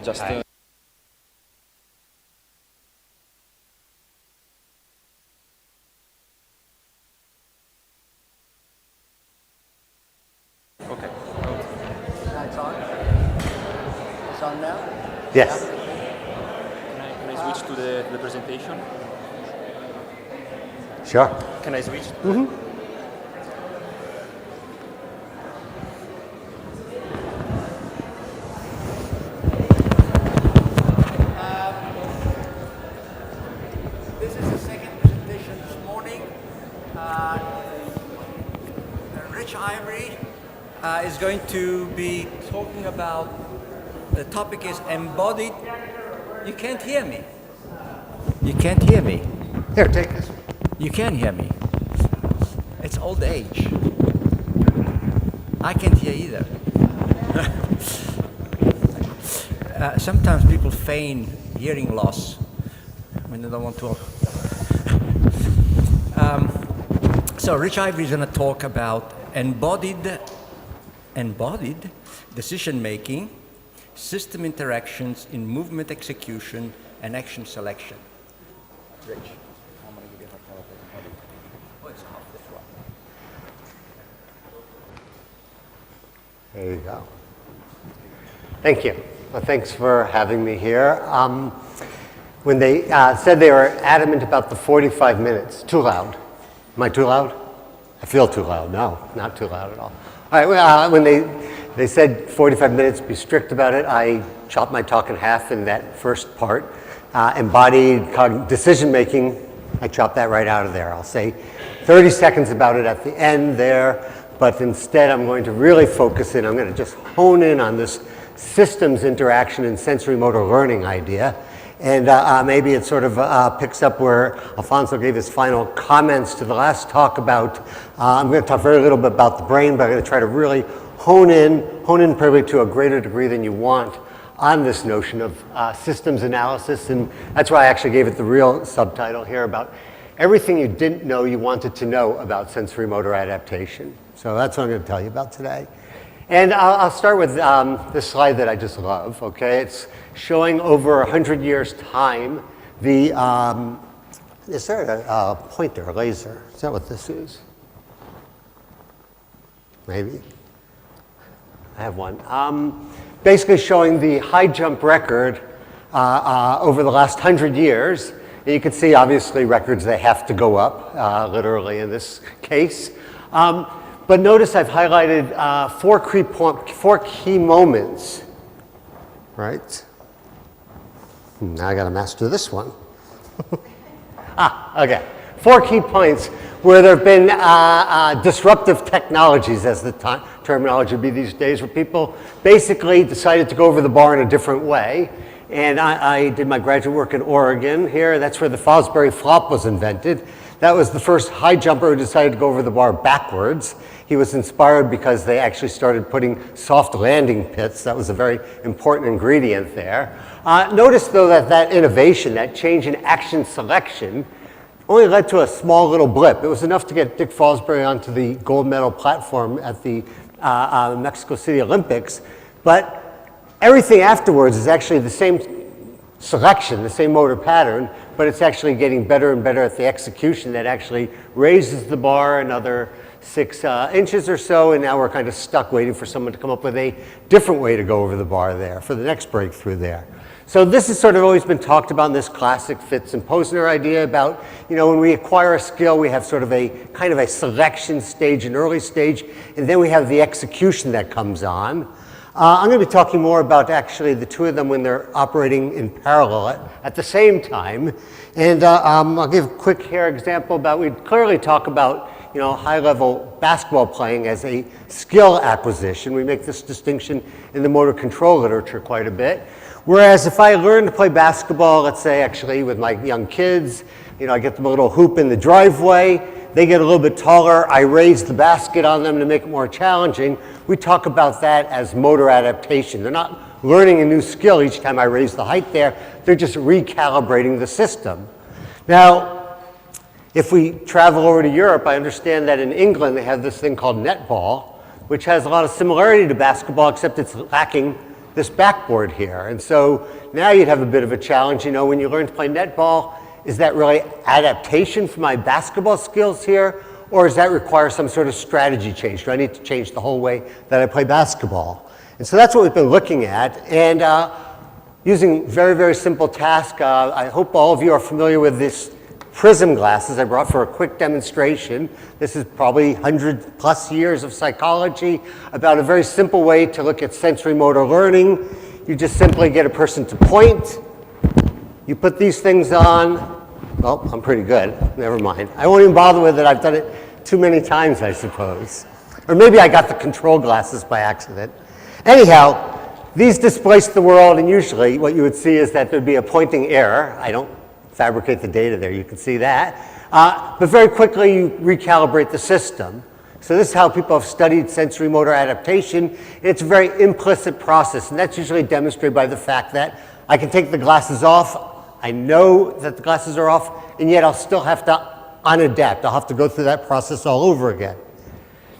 just okay. It's on. It's on now. Yes. Can I switch to the presentation? Sure. Can I switch? This is the second presentation this morning. Rich Ivory is going to be talking about, the topic is embodied. You can't hear me. You can't hear me. Here, take this. You can hear me. It's old age. I can't hear either. Sometimes people feign hearing loss when they don't want to. So Rich Ivory is going to talk about embodied decision-making, system interactions in movement execution and action selection. Rich. There you go. Thank you. Well, thanks for having me here. When they said they were adamant about the 45 minutes, too loud. Am I too loud? I feel too loud. No, not too loud at all. All right, well, when they said 45 minutes, be strict about it, I chopped my talk in half in that first part. Embodied decision-making, I chopped that right out of there. I'll say 30 seconds about it at the end there, but instead I'm going to really focus in, I'm going to just hone in on this systems interaction and sensory motor learning idea. And maybe it sort of picks up where Alfonso gave his final comments to the last talk about, I'm going to talk very little bit about the brain, but I'm going to try to really hone in probably to a greater degree than you want on this notion of systems analysis. And that's why I actually gave it the real subtitle here about everything you didn't know you wanted to know about sensory motor adaptation. So that's what I'm going to tell you about today. And I'll start with this slide that I just love, okay? It's showing over 100 years' time the, is there a pointer, a laser? Is that what this is? Maybe. I have one. Basically showing the high jump record over the last 100 years. And you can see, obviously, records, they have to go up, literally in this case. But notice I've highlighted four key moments, right? Now I got to master this one. Okay. 4 key points where there have been disruptive technologies, as the terminology would be these days, where people basically decided to go over the bar in a different way. And I did my graduate work in Oregon here. That's where the Fosbury flop was invented. That was the first high jumper who decided to go over the bar backwards. He was inspired because they actually started putting soft landing pits. That was a very important ingredient there. Notice, though, that innovation, that change in action selection, only led to a small little blip. It was enough to get Dick Fosbury onto the gold medal platform at the Mexico City Olympics. But everything afterwards is actually the same selection, the same motor pattern, but it's actually getting better and better at the execution that actually raises the bar another 6 inches or so, and now we're kind of stuck waiting for someone to come up with a different way to go over the bar there for the next breakthrough there. So this has sort of always been talked about in this classic Fitz and Posner idea about, when we acquire a skill, we have sort of a kind of a selection stage, an early stage, and then we have the execution that comes on. I'm going to be talking more about actually the two of them when they're operating in parallel at the same time. And I'll give a quick here example about, we clearly talk about high-level basketball playing as a skill acquisition. We make this distinction in the motor control literature quite a bit. Whereas if I learn to play basketball, let's say actually with my young kids, I get them a little hoop in the driveway, they get a little bit taller, I raise the basket on them to make it more challenging. We talk about that as motor adaptation. They're not learning a new skill each time I raise the height there, they're just recalibrating the system. Now, if we travel over to Europe, I understand that in England they have this thing called Netball, which has a lot of similarity to basketball, except it's lacking this backboard here. And so now you'd have a bit of a challenge, you know, when you learn to play netball, is that really adaptation for my basketball skills here? Or does that require some sort of strategy change? Do I need to change the whole way that I play basketball? And so that's what we've been looking at. And using very, very simple task, I hope all of you are familiar with this Prism Glasses I brought for a quick demonstration. This is probably 100+ years of psychology about a very simple way to look at sensory motor learning. You just simply get a person to point. You put these things on. Well, I'm pretty good. Never mind. I won't even bother with it. I've done it too many times, I suppose. Or maybe I got the control glasses by accident. Anyhow, these displace the world, and usually what you would see is that there'd be a pointing error. I don't fabricate the data there, you can see that. But very quickly you recalibrate the system. So this is how people have studied sensory motor adaptation. It's a very implicit process, and that's usually demonstrated by the fact that I can take the glasses off, I know that the glasses are off, and yet I'll still have to unadapt. I'll have to go through that process all over again.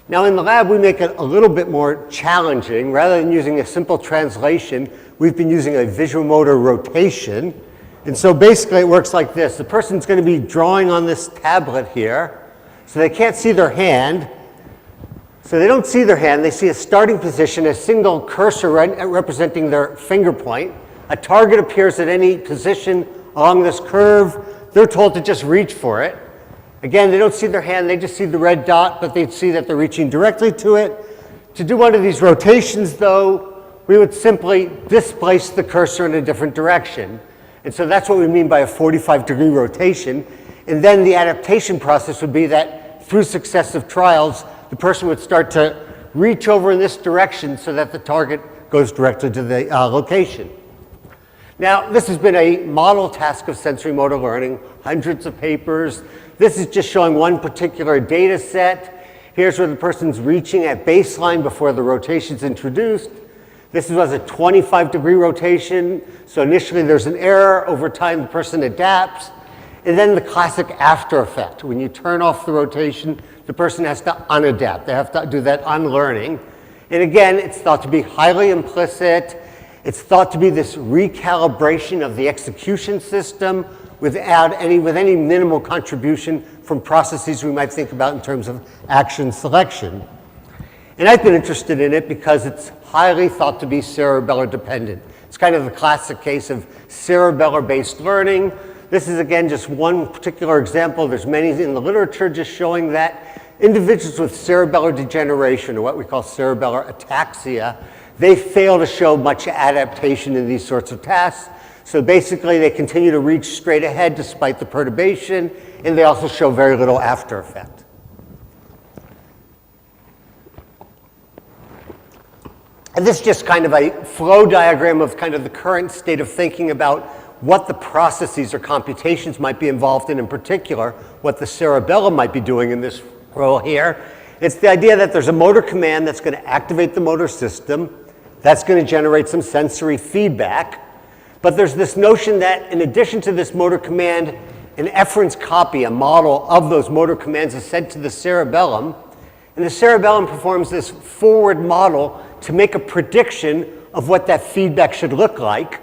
Now in the lab we make it a little bit more challenging. Rather than using a simple translation, we've been using a visual motor rotation. And so basically it works like this. The person's going to be drawing on this tablet here, so they can't see their hand. So they don't see their hand, they see a starting position, a single cursor representing their finger point. A target appears at any position along this curve. They're told to just reach for it. Again, they don't see their hand, they just see the red dot, but they see that they're reaching directly to it. To do one of these rotations though, we would simply displace the cursor in a different direction. And so that's what we mean by a 45-degree rotation. And then the adaptation process would be that through successive trials, the person would start to reach over in this direction so that the target goes directly to the location. Now, this has been a model task of sensory motor learning, hundreds of papers. This is just showing one particular data set. Here's where the person's reaching at baseline before the rotation's introduced. This was a 25-degree rotation, so initially there's an error. Over time, the person adapts. And then the classic after effect. When you turn off the rotation, the person has to unadapt. They have to do that unlearning. And again, it's thought to be highly implicit. It's thought to be this recalibration of the execution system with any minimal contribution from processes we might think about in terms of action selection. And I've been interested in it because it's highly thought to be cerebellar dependent. It's kind of the classic case of cerebellar-based learning. This is, again, just one particular example. There's many in the literature just showing that individuals with cerebellar degeneration, or what we call cerebellar ataxia, they fail to show much adaptation in these sorts of tasks. So basically, they continue to reach straight ahead despite the perturbation, and they also show very little after effect. And this is just kind of a flow diagram of kind of the current state of thinking about what the processes or computations might be involved in particular, what the cerebellum might be doing in this role here. It's the idea that there's a motor command that's going to activate the motor system. That's going to generate some sensory feedback. But there's this notion that in addition to this motor command, an efference copy, a model of those motor commands is sent to the cerebellum. And the cerebellum performs this forward model to make a prediction of what that feedback should look like.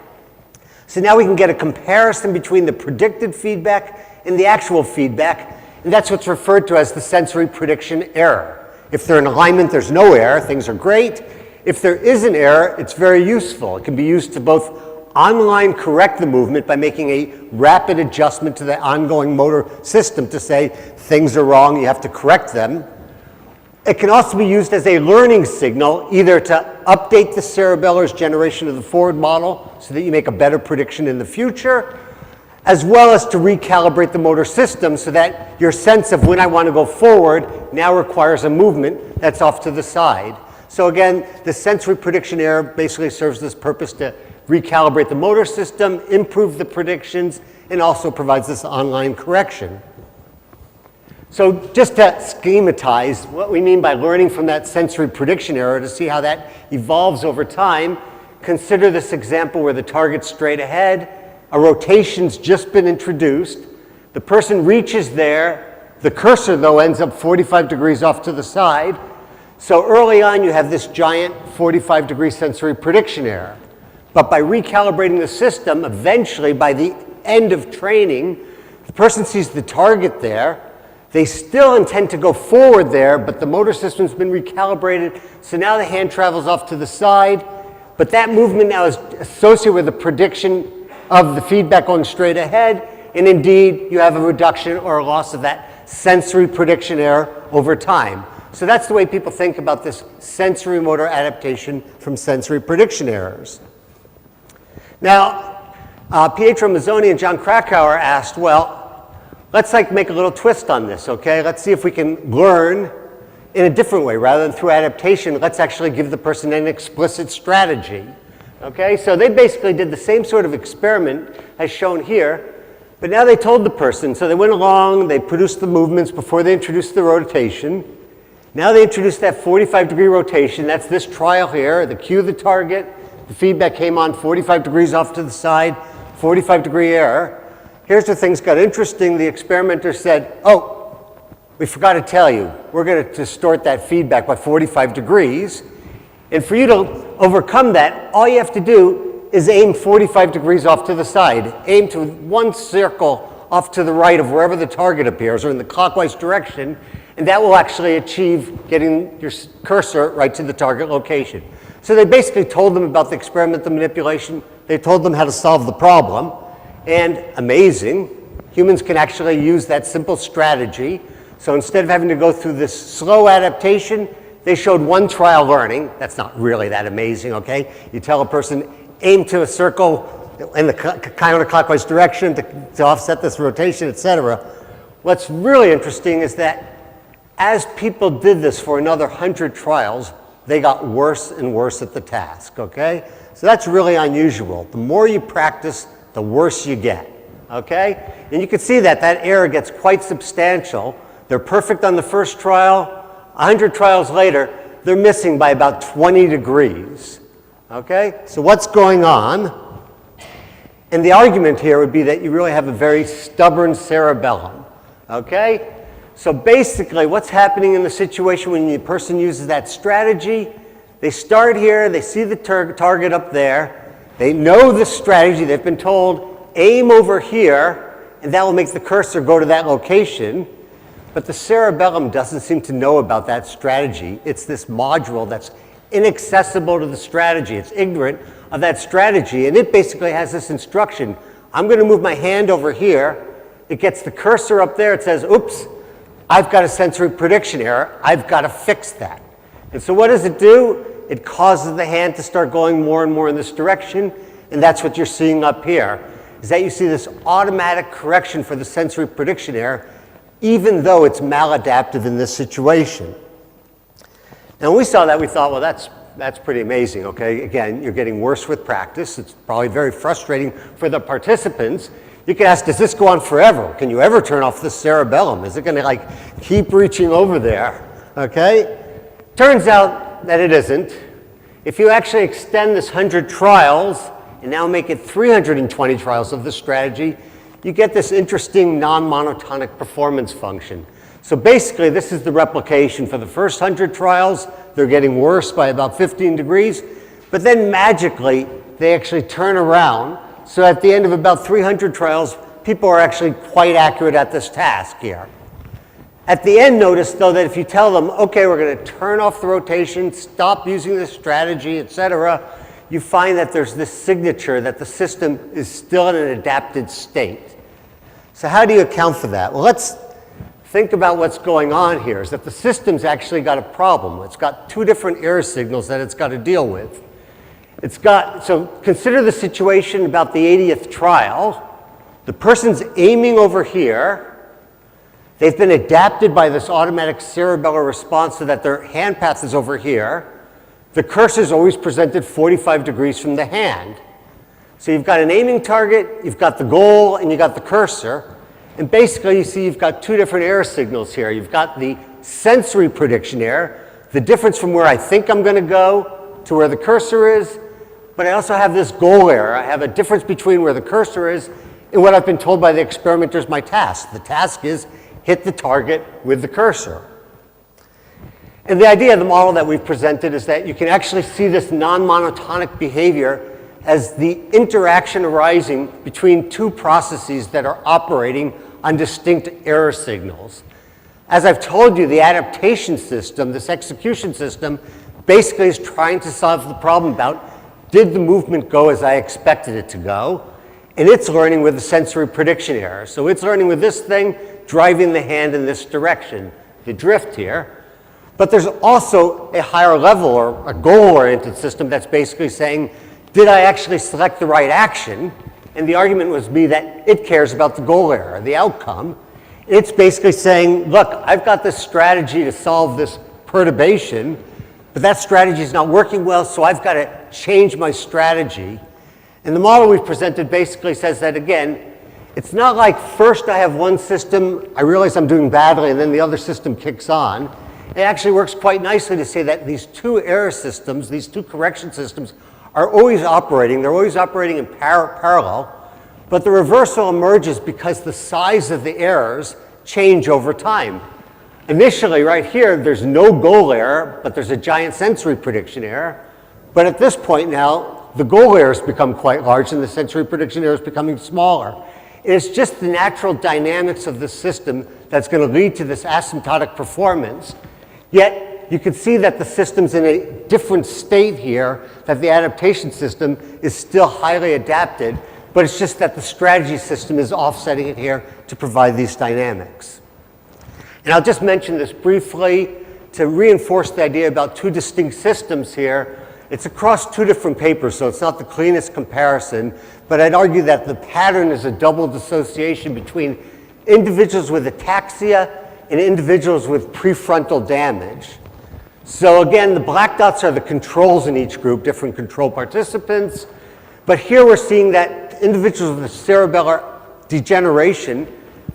So now we can get a comparison between the predicted feedback and the actual feedback, and that's what's referred to as the sensory prediction error. If they're in alignment, there's no error, things are great. If there is an error, it's very useful. It can be used to both online correct the movement by making a rapid adjustment to the ongoing motor system to say things are wrong, you have to correct them. It can also be used as a learning signal, either to update the cerebellar's generation of the forward model so that you make a better prediction in the future, as well as to recalibrate the motor system so that your sense of when I want to go forward now requires a movement that's off to the side. So again, the sensory prediction error basically serves this purpose to recalibrate the motor system, improve the predictions, and also provides this online correction. So just to schematize what we mean by learning from that sensory prediction error to see how that evolves over time, consider this example where the target's straight ahead, a rotation's just been introduced, the person reaches there, the cursor though ends up 45 degrees off to the side, so early on you have this giant 45-degree sensory prediction error. But by recalibrating the system, eventually, by the end of training, the person sees the target there. They still intend to go forward there, but the motor system's been recalibrated, so now the hand travels off to the side. But that movement now is associated with a prediction of the feedback going straight ahead, and indeed, you have a reduction or a loss of that sensory prediction error over time. So that's the way people think about this sensory motor adaptation from sensory prediction errors. Now, Pietro Mazzoni and John Krakauer asked, well, let's make a little twist on this, okay? Let's see if we can learn in a different way. Rather than through adaptation, let's actually give the person an explicit strategy, okay? So they basically did the same sort of experiment as shown here, but now they told the person, so they went along, they produced the movements before they introduced the rotation. Now they introduced that 45-degree rotation. That's this trial here, the cue the target, the feedback came on 45 degrees off to the side, 45-degree error. Here's where things got interesting. The experimenter said, oh, we forgot to tell you, we're going to distort that feedback by 45 degrees. And for you to overcome that, all you have to do is aim 45 degrees off to the side. Aim to one circle off to the right of wherever the target appears, or in the clockwise direction, and that will actually achieve getting your cursor right to the target location. So they basically told them about the experimental manipulation. They told them how to solve the problem. And amazing, humans can actually use that simple strategy. So instead of having to go through this slow adaptation, they showed one trial learning. That's not really that amazing, okay? You tell a person, aim to a circle in the counterclockwise direction to offset this rotation, etc. What's really interesting is that as people did this for another 100 trials, they got worse and worse at the task, okay? So that's really unusual. The more you practice, the worse you get, okay? And you can see that error gets quite substantial. They're perfect on the first trial. 100 trials later, they're missing by about 20 degrees, okay? So what's going on? And the argument here would be that you really have a very stubborn cerebellum, okay? So basically, what's happening in the situation when the person uses that strategy, they start here, they see the target up there, they know the strategy, they've been told, aim over here, and that will make the cursor go to that location, but the cerebellum doesn't seem to know about that strategy. It's this module that's inaccessible to the strategy. It's ignorant of that strategy, and it basically has this instruction. I'm going to move my hand over here. It gets the cursor up there. It says, oops, I've got a sensory prediction error. I've got to fix that. And so what does it do? It causes the hand to start going more and more in this direction, and that's what you're seeing up here, is that you see this automatic correction for the sensory prediction error, even though it's maladaptive in this situation. Now, when we saw that, we thought, well, that's pretty amazing, okay? Again, you're getting worse with practice. It's probably very frustrating for the participants. You can ask, does this go on forever? Can you ever turn off the cerebellum? Is it going to keep reaching over there, okay? Turns out that it isn't. If you actually extend this 100 trials and now make it 320 trials of this strategy, you get this interesting non-monotonic performance function. So basically, this is the replication for the first 100 trials. They're getting worse by about 15 degrees. But then magically, they actually turn around. So at the end of about 300 trials, people are actually quite accurate at this task here. At the end, notice, though, that if you tell them, OK, we're going to turn off the rotation, stop using this strategy, etc., you find that there's this signature that the system is still in an adapted state. So how do you account for that? Well, let's think about what's going on here, is that the system's actually got a problem. It's got two different error signals that it's got to deal with. So consider the situation about the 80th trial. The person's aiming over here. They've been adapted by this automatic cerebellar response so that their hand path is over here. The cursor is always presented 45 degrees from the hand. So you've got an aiming target, you've got the goal, and you've got the cursor. And basically, you see you've got two different error signals here. You've got the sensory prediction error, the difference from where I think I'm going to go to where the cursor is. But I also have this goal error. I have a difference between where the cursor is and what I've been told by the experimenter is my task. The task is hit the target with the cursor. And the idea of the model that we've presented is that you can actually see this non-monotonic behavior as the interaction arising between two processes that are operating on distinct error signals. As I've told you, the adaptation system, this execution system, basically is trying to solve the problem about, did the movement go as I expected it to go? And it's learning with the sensory prediction error. So it's learning with this thing driving the hand in this direction, the drift here. But there's also a higher level or a goal-oriented system that's basically saying, did I actually select the right action? And the argument would be that it cares about the goal error, the outcome. It's basically saying, look, I've got this strategy to solve this perturbation, but that strategy is not working well, so I've got to change my strategy. And the model we've presented basically says that, again, it's not like first I have one system, I realize I'm doing badly, and then the other system kicks on. It actually works quite nicely to say that these two error systems, these two correction systems, are always operating. They're always operating in parallel, but the reversal emerges because the size of the errors change over time. Initially, right here, there's no goal error, but there's a giant sensory prediction error. But at this point now, the goal errors become quite large and the sensory prediction error is becoming smaller. And it's just the natural dynamics of the system that's going to lead to this asymptotic performance. Yet, you can see that the system's in a different state here, that the adaptation system is still highly adapted, but it's just that the strategy system is offsetting it here to provide these dynamics. And I'll just mention this briefly to reinforce the idea about two distinct systems here. It's across two different papers, so it's not the cleanest comparison, but I'd argue that the pattern is a double dissociation between individuals with ataxia and individuals with prefrontal damage. So again, the black dots are the controls in each group, different control participants. But here we're seeing that individuals with cerebellar degeneration,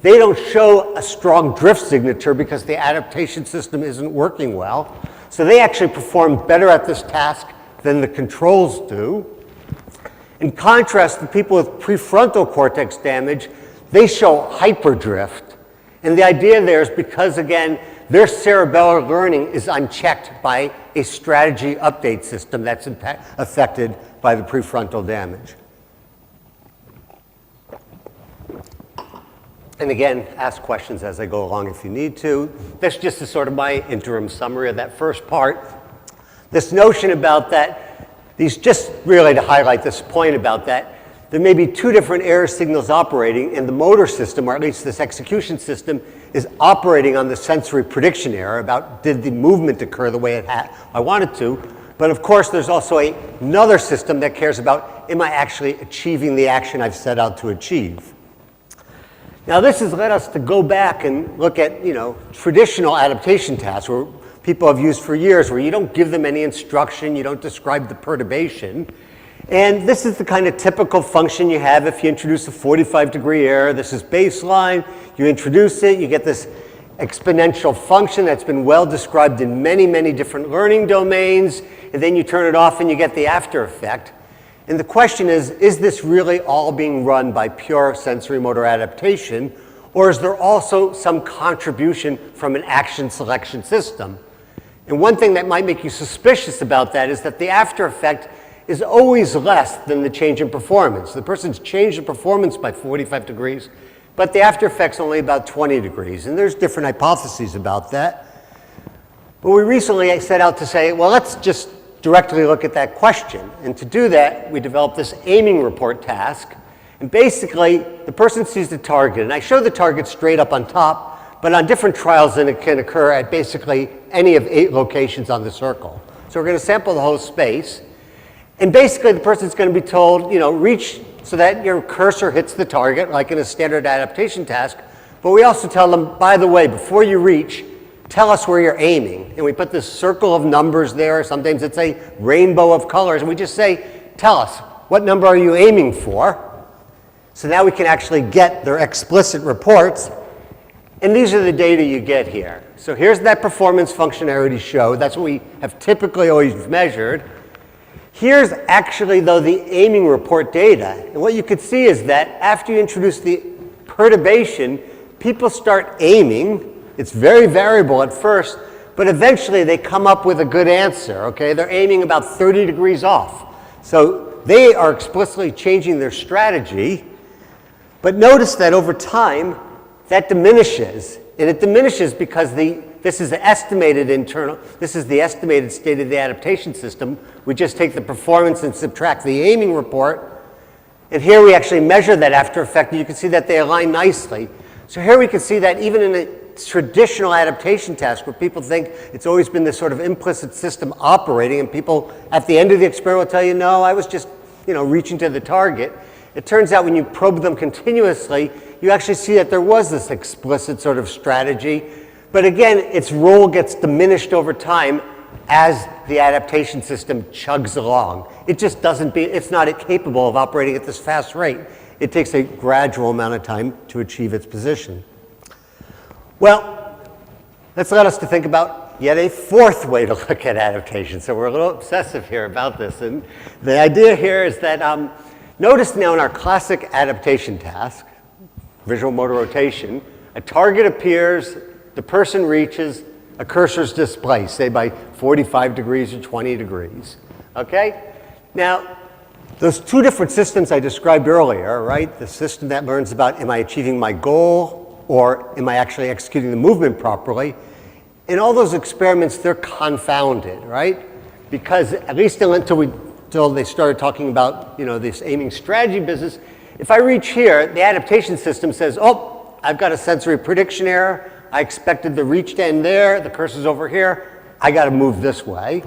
they don't show a strong drift signature because the adaptation system isn't working well. So they actually perform better at this task than the controls do. In contrast, the people with prefrontal cortex damage, they show hyperdrift. And the idea there is because, again, their cerebellar learning is unchecked by a strategy update system that's affected by the prefrontal damage. And again, ask questions as I go along if you need to. This just is sort of my interim summary of that first part. This notion about that, these just really to highlight this point about that, there may be two different error signals operating, and the motor system, or at least this execution system, is operating on the sensory prediction error about did the movement occur the way I wanted to. But of course, there's also another system that cares about, am I actually achieving the action I've set out to achieve? Now this has led us to go back and look at, traditional adaptation tasks where people have used for years, where you don't give them any instruction, you don't describe the perturbation. And this is the kind of typical function you have if you introduce a 45-degree error. This is baseline, you introduce it, you get this exponential function that's been well described in many, many different learning domains, and then you turn it off and you get the after effect. And the question is this really all being run by pure sensory motor adaptation, or is there also some contribution from an action selection system? And one thing that might make you suspicious about that is that the after effect is always less than the change in performance. The person's changed the performance by 45 degrees, but the after effect's only about 20 degrees. And there's different hypotheses about that. But we recently set out to say, well, let's just directly look at that question. And to do that, we developed this aiming report task. And basically, the person sees the target. And I show the target straight up on top, but on different trials, then it can occur at basically any of 8 locations on the circle. So we're going to sample the whole space. And basically, the person's going to be told, reach so that your cursor hits the target, like in a standard adaptation task. But we also tell them, by the way, before you reach, tell us where you're aiming. And we put this circle of numbers there. Sometimes it's a rainbow of colors. And we just say, tell us, what number are you aiming for? So now we can actually get their explicit reports. And these are the data you get here. So here's that performance functionality show. That's what we have typically always measured. Here's actually, though, the aiming report data. And what you could see is that after you introduce the perturbation, people start aiming. It's very variable at first, but eventually they come up with a good answer, okay? They're aiming about 30 degrees off. So they are explicitly changing their strategy. But notice that over time, that diminishes. And it diminishes because this is the estimated state of the adaptation system. We just take the performance and subtract the aiming report. And here we actually measure that after effect, and you can see that they align nicely. So here we can see that even in a traditional adaptation task where people think it's always been this sort of implicit system operating, and people at the end of the experiment will tell you, no, I was just reaching to the target. It turns out when you probe them continuously, you actually see that there was this explicit sort of strategy. But again, its role gets diminished over time as the adaptation system chugs along. It just it's not capable of operating at this fast rate. It takes a gradual amount of time to achieve its position. Well, that's led us to think about yet a fourth way to look at adaptation. So we're a little obsessive here about this. And the idea here is that notice now in our classic adaptation task, visual motor rotation, a target appears, the person reaches, a cursor is displaced, say by 45 degrees or 20 degrees. Okay? Now, those two different systems I described earlier, right? The system that learns about, am I achieving my goal, or am I actually executing the movement properly? In all those experiments, they're confounded, right? Because at least until they started talking about this aiming strategy business, if I reach here, the adaptation system says, oh, I've got a sensory prediction error. I expected the reach to end there. The cursor's over here. I got to move this way.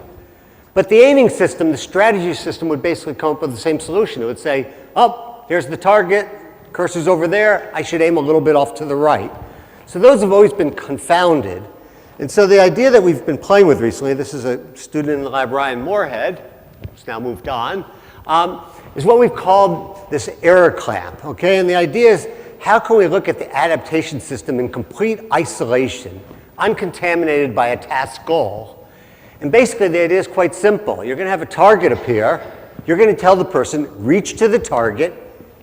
But the aiming system, the strategy system, would basically come up with the same solution. It would say, oh, here's the target. Cursor's over there. I should aim a little bit off to the right. So those have always been confounded. And so the idea that we've been playing with recently, this is a student in the lab, Ryan Moorhead, who's now moved on, is what we've called this error clamp. Okay? And the idea is, how can we look at the adaptation system in complete isolation, uncontaminated by a task goal? And basically the idea is quite simple. You're going to have a target appear. You're going to tell the person, reach to the target.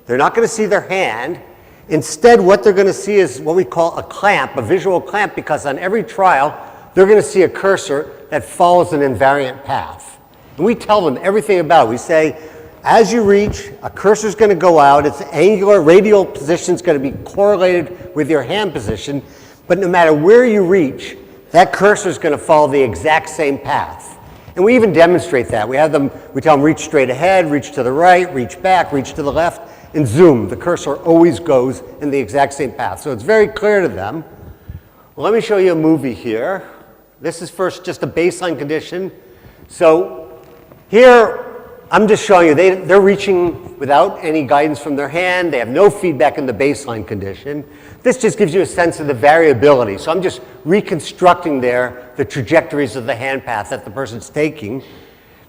They're not going to see their hand. Instead, what they're going to see is what we call a clamp, a visual clamp, because on every trial, they're going to see a cursor that follows an invariant path. And we tell them everything about it. We say, as you reach, a cursor is going to go out. Its angular radial position is going to be correlated with your hand position. But no matter where you reach, that cursor is going to follow the exact same path. And we even demonstrate that. We tell them reach straight ahead, reach to the right, reach back, reach to the left, and zoom. The cursor always goes in the exact same path. So it's very clear to them. Well, let me show you a movie here. This is first just a baseline condition. So here, I'm just showing you, they're reaching without any guidance from their hand. They have no feedback in the baseline condition. This just gives you a sense of the variability. So I'm just reconstructing there the trajectories of the hand path that the person's taking.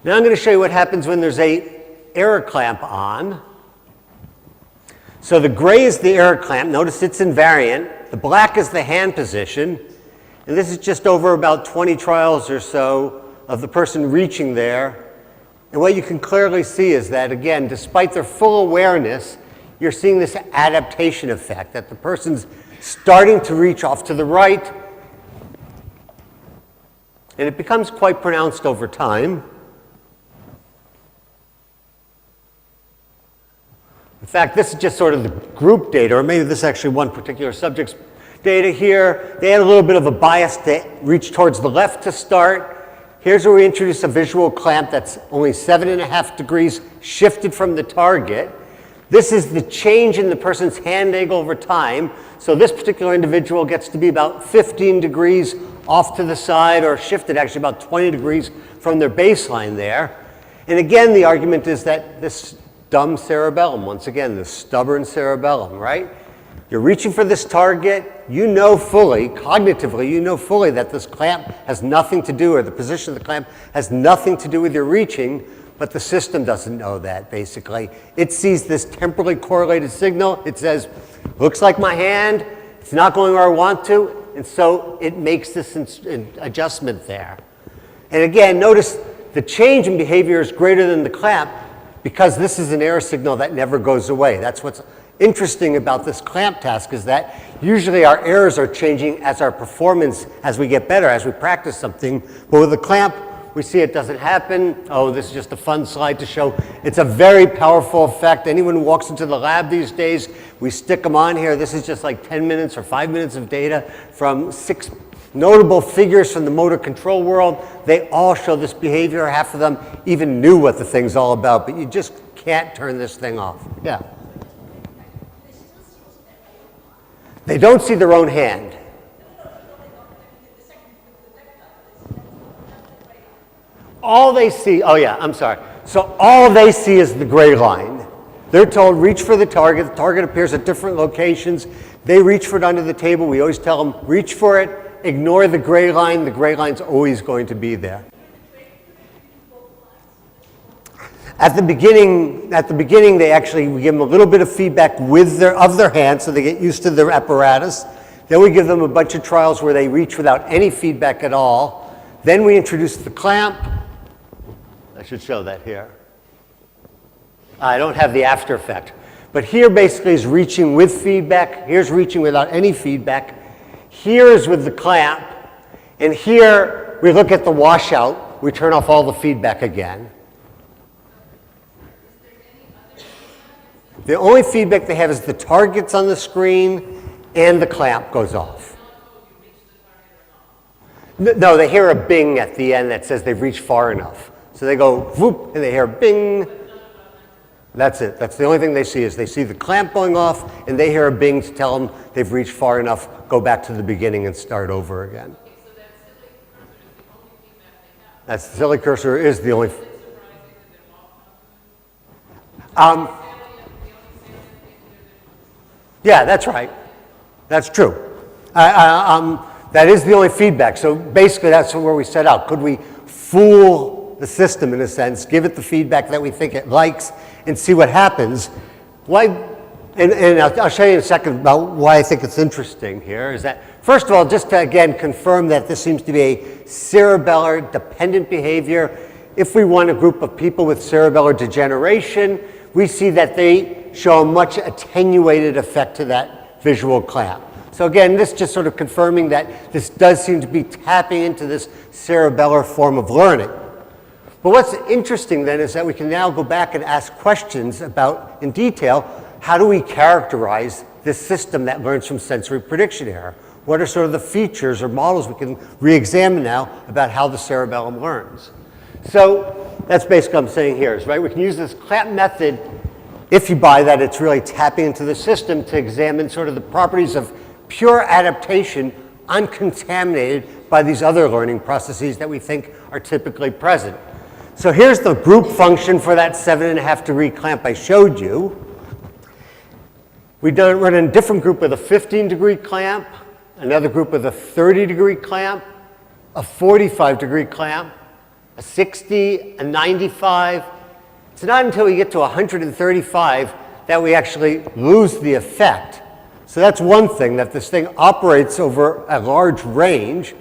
Now I'm going to show you what happens when there's a error clamp on. So the gray is the error clamp. Notice it's invariant. The black is the hand position. And this is just over about 20 trials or so of the person reaching there. And what you can clearly see is that, again, despite their full awareness, you're seeing this adaptation effect, that the person's starting to reach off to the right. And it becomes quite pronounced over time. In fact, this is just sort of the group data, or maybe this is actually one particular subject's data here. They had a little bit of a bias to reach towards the left to start. Here's where we introduce a visual clamp that's only 7.5 degrees shifted from the target. This is the change in the person's hand angle over time. So this particular individual gets to be about 15 degrees off to the side, or shifted actually about 20 degrees from their baseline there. And again, the argument is that this dumb cerebellum, once again, this stubborn cerebellum, right? You're reaching for this target. You know fully, cognitively, you know fully that this clamp has nothing to do, or the position of the clamp has nothing to do with your reaching, but the system doesn't know that, basically. It sees this temporally correlated signal. It says, looks like my hand. It's not going where I want to. And so it makes this adjustment there. And again, notice the change in behavior is greater than the clamp because this is an error signal that never goes away. That's what's interesting about this clamp task, is that usually our errors are changing as our performance, as we get better, as we practice something. But with the clamp, we see it doesn't happen. Oh, this is just a fun slide to show. It's a very powerful effect. Anyone who walks into the lab these days, we stick them on here. This is just like 10 minutes or 5 minutes of data from 6 notable figures from the motor control world. They all show this behavior. Half of them even knew what the thing's all about, but you just can't turn this thing off. Yeah. They don't see their own hand. All they see, oh yeah, I'm sorry. So all they see is the gray line. They're told reach for the target. The target appears at different locations. They reach for it under the table. We always tell them reach for it, ignore the gray line. The gray line's always going to be there. At the beginning, we give them a little bit of feedback of their hand so they get used to their apparatus. Then we give them a bunch of trials where they reach without any feedback at all. Then we introduce the clamp. I should show that here. I don't have the after effect. But here basically is reaching with feedback. Here's reaching without any feedback. Here is with the clamp. And here we look at the washout. We turn off all the feedback again. The only feedback they have is the targets on the screen and the clamp goes off. No, they hear a bing at the end that says they've reached far enough. So they go whoop and they hear bing. That's it. That's the only thing they see is they see the clamp going off and they hear a bing to tell them they've reached far enough, go back to the beginning and start over again. That silly cursor is the only. Yeah, that's right. That's true. That is the only feedback. So basically that's where we set out. Could we fool the system in a sense, give it the feedback that we think it likes, and see what happens? Why? And I'll show you in a second about why I think it's interesting here. Is that, first of all, just to again confirm that this seems to be a cerebellar dependent behavior. If we want a group of people with cerebellar degeneration, we see that they show a much attenuated effect to that visual clamp. So again, this just sort of confirming that this does seem to be tapping into this cerebellar form of learning. But what's interesting then is that we can now go back and ask questions about, in detail, how do we characterize this system that learns from sensory prediction error? What are sort of the features or models we can re-examine now about how the cerebellum learns? So that's basically what I'm saying here is, right, we can use this clamp method if you buy that it's really tapping into the system to examine sort of the properties of pure adaptation uncontaminated by these other learning processes that we think are typically present. So here's the group function for that 7.5 degree clamp I showed you. We run in a different group with a 15 degree clamp, another group with a 30 degree clamp, a 45 degree clamp, a 60, a 95. It's not until we get to 135 that we actually lose the effect. So that's one thing, that this thing operates over a large range.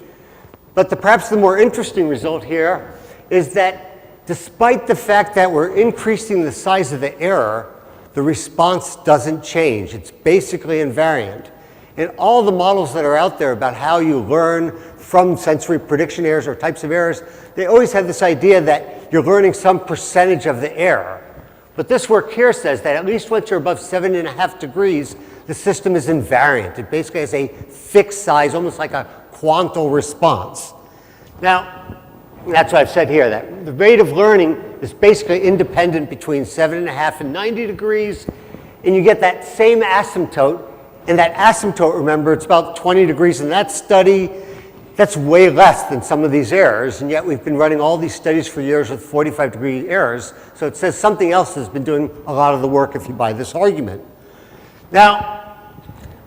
But perhaps the more interesting result here is that despite the fact that we're increasing the size of the error, the response doesn't change. It's basically invariant. And all the models that are out there about how you learn from sensory prediction errors or types of errors, they always have this idea that you're learning some percentage of the error. But this work here says that at least once you're above 7.5 degrees, the system is invariant. It basically has a fixed size, almost like a quantal response. Now, that's what I've said here, that the rate of learning is basically independent between 7.5 and 90 degrees, and you get that same asymptote. And that asymptote, remember, it's about 20 degrees in that study. That's way less than some of these errors, and yet we've been running all these studies for years with 45 degree errors, so it says something else has been doing a lot of the work if you buy this argument. Now,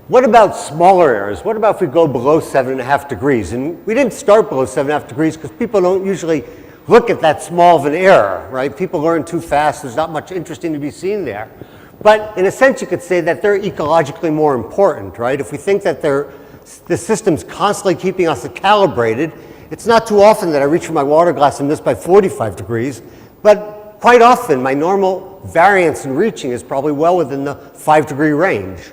what about smaller errors? What about if we go below 7.5 degrees? And we didn't start below 7.5 degrees because people don't usually look at that small of an error, right? People learn too fast, there's not much interesting to be seen there. But in a sense, you could say that they're ecologically more important, right? If we think that the system's constantly keeping us calibrated, it's not too often that I reach for my water glass and miss by 45 degrees, but quite often my normal variance in reaching is probably well within the 5 degree range.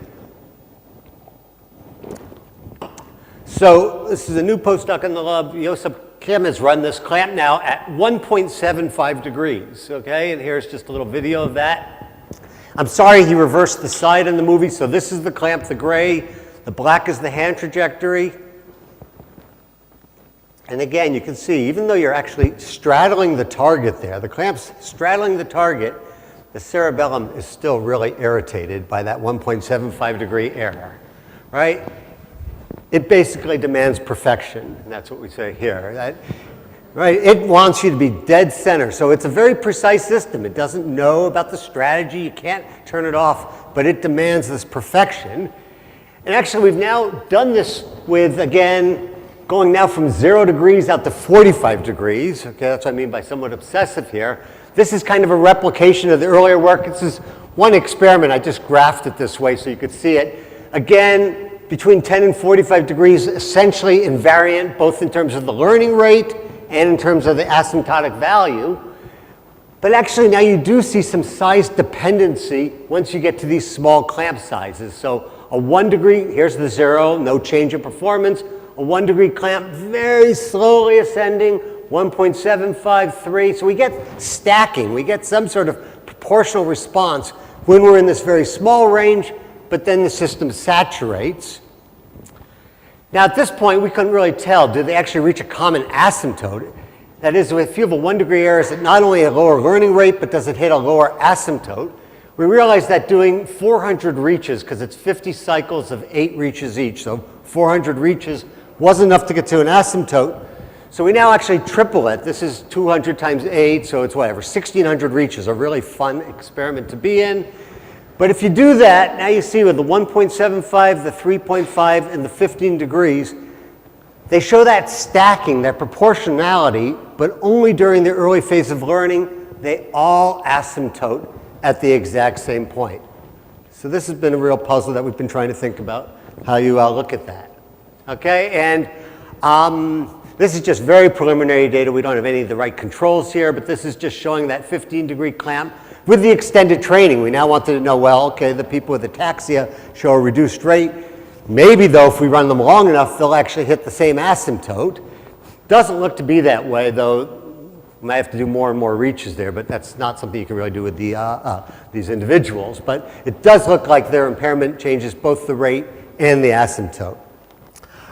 So this is a new postdoc in the lab, Josip Kim has run this clamp now at 1.75 degrees, okay? And here's just a little video of that. I'm sorry he reversed the side in the movie, so this is the clamp, the gray, the black is the hand trajectory. And again, you can see, even though you're actually straddling the target there, the clamp's straddling the target, the cerebellum is still really irritated by that 1.75 degree error, right? It basically demands perfection, and that's what we say here. Right? It wants you to be dead center, so it's a very precise system. It doesn't know about the strategy. You can't turn it off, but it demands this perfection. And actually, we've now done this with, again, going now from 0 degrees out to 45 degrees. Okay, that's what I mean by somewhat obsessive here. This is kind of a replication of the earlier work. This is one experiment. I just graphed it this way so you could see it. Again, between 10 and 45 degrees, essentially invariant, both in terms of the learning rate and in terms of the asymptotic value. But actually now you do see some size dependency once you get to these small clamp sizes. So a 1 degree, here's the 0, no change in performance. A 1 degree clamp, very slowly ascending, 1.753. So we get stacking. We get some sort of proportional response when we're in this very small range, but then the system saturates. Now at this point, we couldn't really tell, did they actually reach a common asymptote? That is, if you have a 1 degree error, is it not only a lower learning rate, but does it hit a lower asymptote? We realized that doing 400 reaches, because it's 50 cycles of 8 reaches each, so 400 reaches wasn't enough to get to an asymptote. So we now actually triple it. This is 200 times 8, so it's whatever, 1,600 reaches, a really fun experiment to be in. But if you do that, now you see with the 1.75, the 3.5, and the 15 degrees, they show that stacking, that proportionality, but only during the early phase of learning. They all asymptote at the exact same point. So this has been a real puzzle that we've been trying to think about, how you look at that. Okay, and this is just very preliminary data. We don't have any of the right controls here, but this is just showing that 15 degree clamp with the extended training. We now wanted to know, well, okay, the people with ataxia show a reduced rate. Maybe though, if we run them long enough, they'll actually hit the same asymptote. Doesn't look to be that way though. We might have to do more and more reaches there, but that's not something you can really do with these individuals. But it does look like their impairment changes both the rate and the asymptote.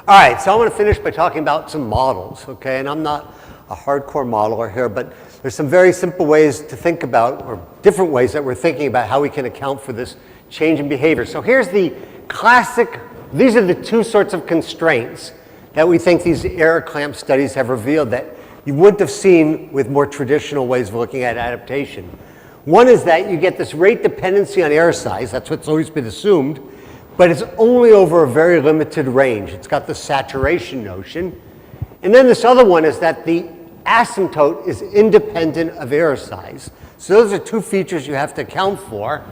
All right, so I want to finish by talking about some models, okay? And I'm not a hardcore modeler here, but there's some very simple ways to think about, or different ways that we're thinking about how we can account for this change in behavior. So here's the classic, these are the two sorts of constraints that we think these error clamp studies have revealed that you wouldn't have seen with more traditional ways of looking at adaptation. One is that you get this rate dependency on error size, that's what's always been assumed, but it's only over a very limited range. It's got the saturation notion. And then this other one is that the asymptote is independent of error size. So those are two features you have to account for.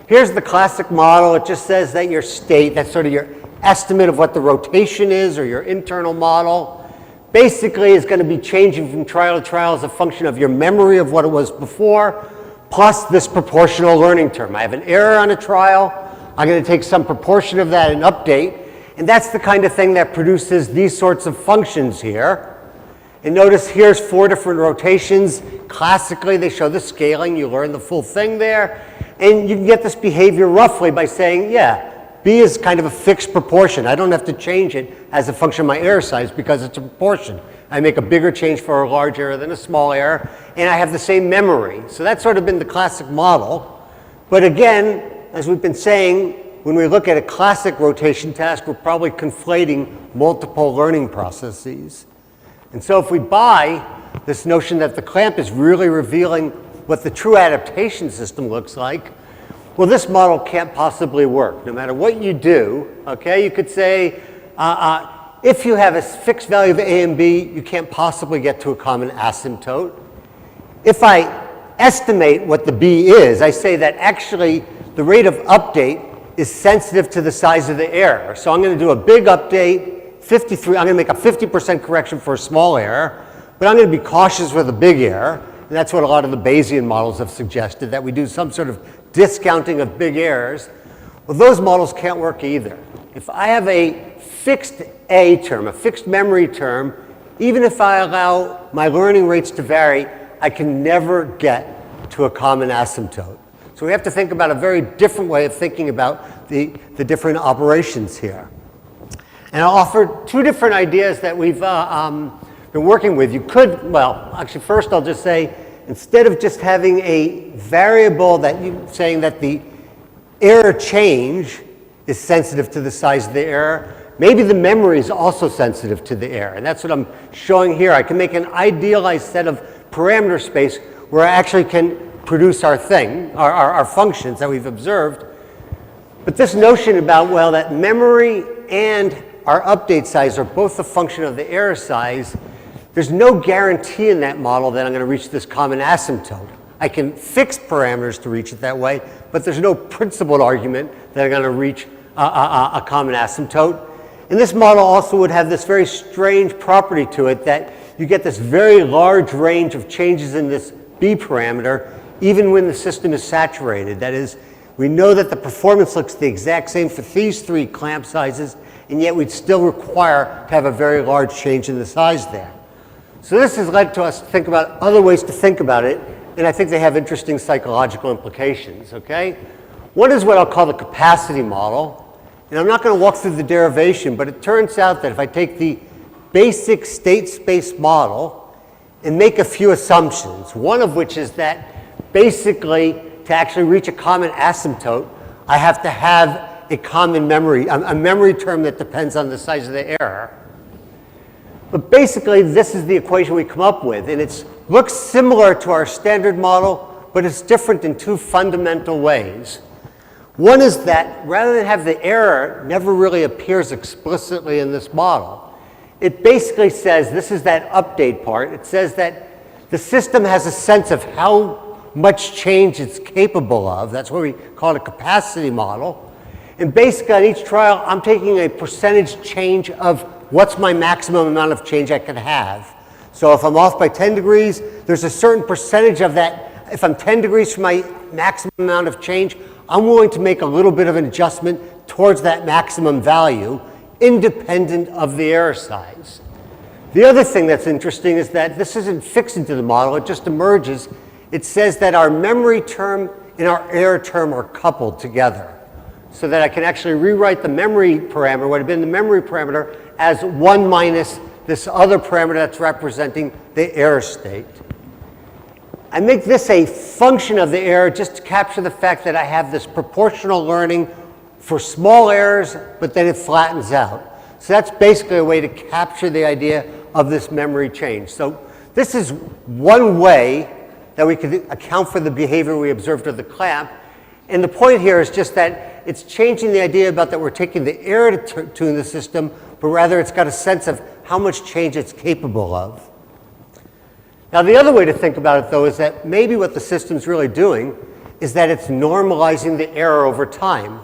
Here's the classic model. It just says that your state, that's sort of your estimate of what the rotation is, or your internal model, basically is going to be changing from trial to trial as a function of your memory of what it was before, plus this proportional learning term. I have an error on a trial. I'm going to take some proportion of that and update. And that's the kind of thing that produces these sorts of functions here. And notice here's 4 different rotations. Classically, they show the scaling. You learn the full thing there. And you can get this behavior roughly by saying, yeah, B is kind of a fixed proportion. I don't have to change it as a function of my error size because it's a proportion. I make a bigger change for a large error than a small error, and I have the same memory. So that's sort of been the classic model. But again, as we've been saying, when we look at a classic rotation task, we're probably conflating multiple learning processes. And so if we buy this notion that the clamp is really revealing what the true adaptation system looks like, well, this model can't possibly work. No matter what you do, okay, you could say, if you have a fixed value of A and B, you can't possibly get to a common asymptote. If I estimate what the B is, I say that actually the rate of update is sensitive to the size of the error. So I'm going to do a big update, 53, I'm going to make a 50% correction for a small error, but I'm going to be cautious with a big error. And that's what a lot of the Bayesian models have suggested, that we do some sort of discounting of big errors. Well, those models can't work either. If I have a fixed A term, a fixed memory term, even if I allow my learning rates to vary, I can never get to a common asymptote. So we have to think about a very different way of thinking about the different operations here. And I'll offer two different ideas that we've been working with. You could, well, actually first I'll just say, instead of just having a variable that you saying that the error change is sensitive to the size of the error, maybe the memory is also sensitive to the error. And that's what I'm showing here. I can make an idealized set of parameter space where I actually can produce our thing, our functions that we've observed. But this notion about, well, that memory and our update size are both a function of the error size, there's no guarantee in that model that I'm going to reach this common asymptote. I can fix parameters to reach it that way, but there's no principled argument that I'm going to reach a common asymptote. And this model also would have this very strange property to it that you get this very large range of changes in this B parameter even when the system is saturated. That is, we know that the performance looks the exact same for these three clamp sizes, and yet we'd still require to have a very large change in the size there. So this has led to us to think about other ways to think about it, and I think they have interesting psychological implications, okay? One is what I'll call the capacity model, and I'm not going to walk through the derivation, but it turns out that if I take the basic state space model and make a few assumptions, one of which is that basically to actually reach a common asymptote, I have to have a common memory, a memory term that depends on the size of the error. But basically, this is the equation we come up with, and it looks similar to our standard model, but it's different in two fundamental ways. One is that rather than have the error never really appears explicitly in this model, it basically says, this is that update part, it says that the system has a sense of how much change it's capable of. That's what we call a capacity model. And basically on each trial, I'm taking a percentage change of what's my maximum amount of change I can have. So if I'm off by 10 degrees, there's a certain percentage of that. If I'm 10 degrees from my maximum amount of change, I'm willing to make a little bit of an adjustment towards that maximum value, independent of the error size. The other thing that's interesting is that this isn't fixed into the model, it just emerges. It says that our memory term and our error term are coupled together, so that I can actually rewrite the memory parameter, what had been the memory parameter, as 1 minus this other parameter that's representing the error state. I make this a function of the error just to capture the fact that I have this proportional learning for small errors, but then it flattens out. So that's basically a way to capture the idea of this memory change. So this is one way that we could account for the behavior we observed of the clamp. And the point here is just that it's changing the idea about that we're taking the error to tune the system, but rather it's got a sense of how much change it's capable of. Now the other way to think about it though is that maybe what the system's really doing is that it's normalizing the error over time.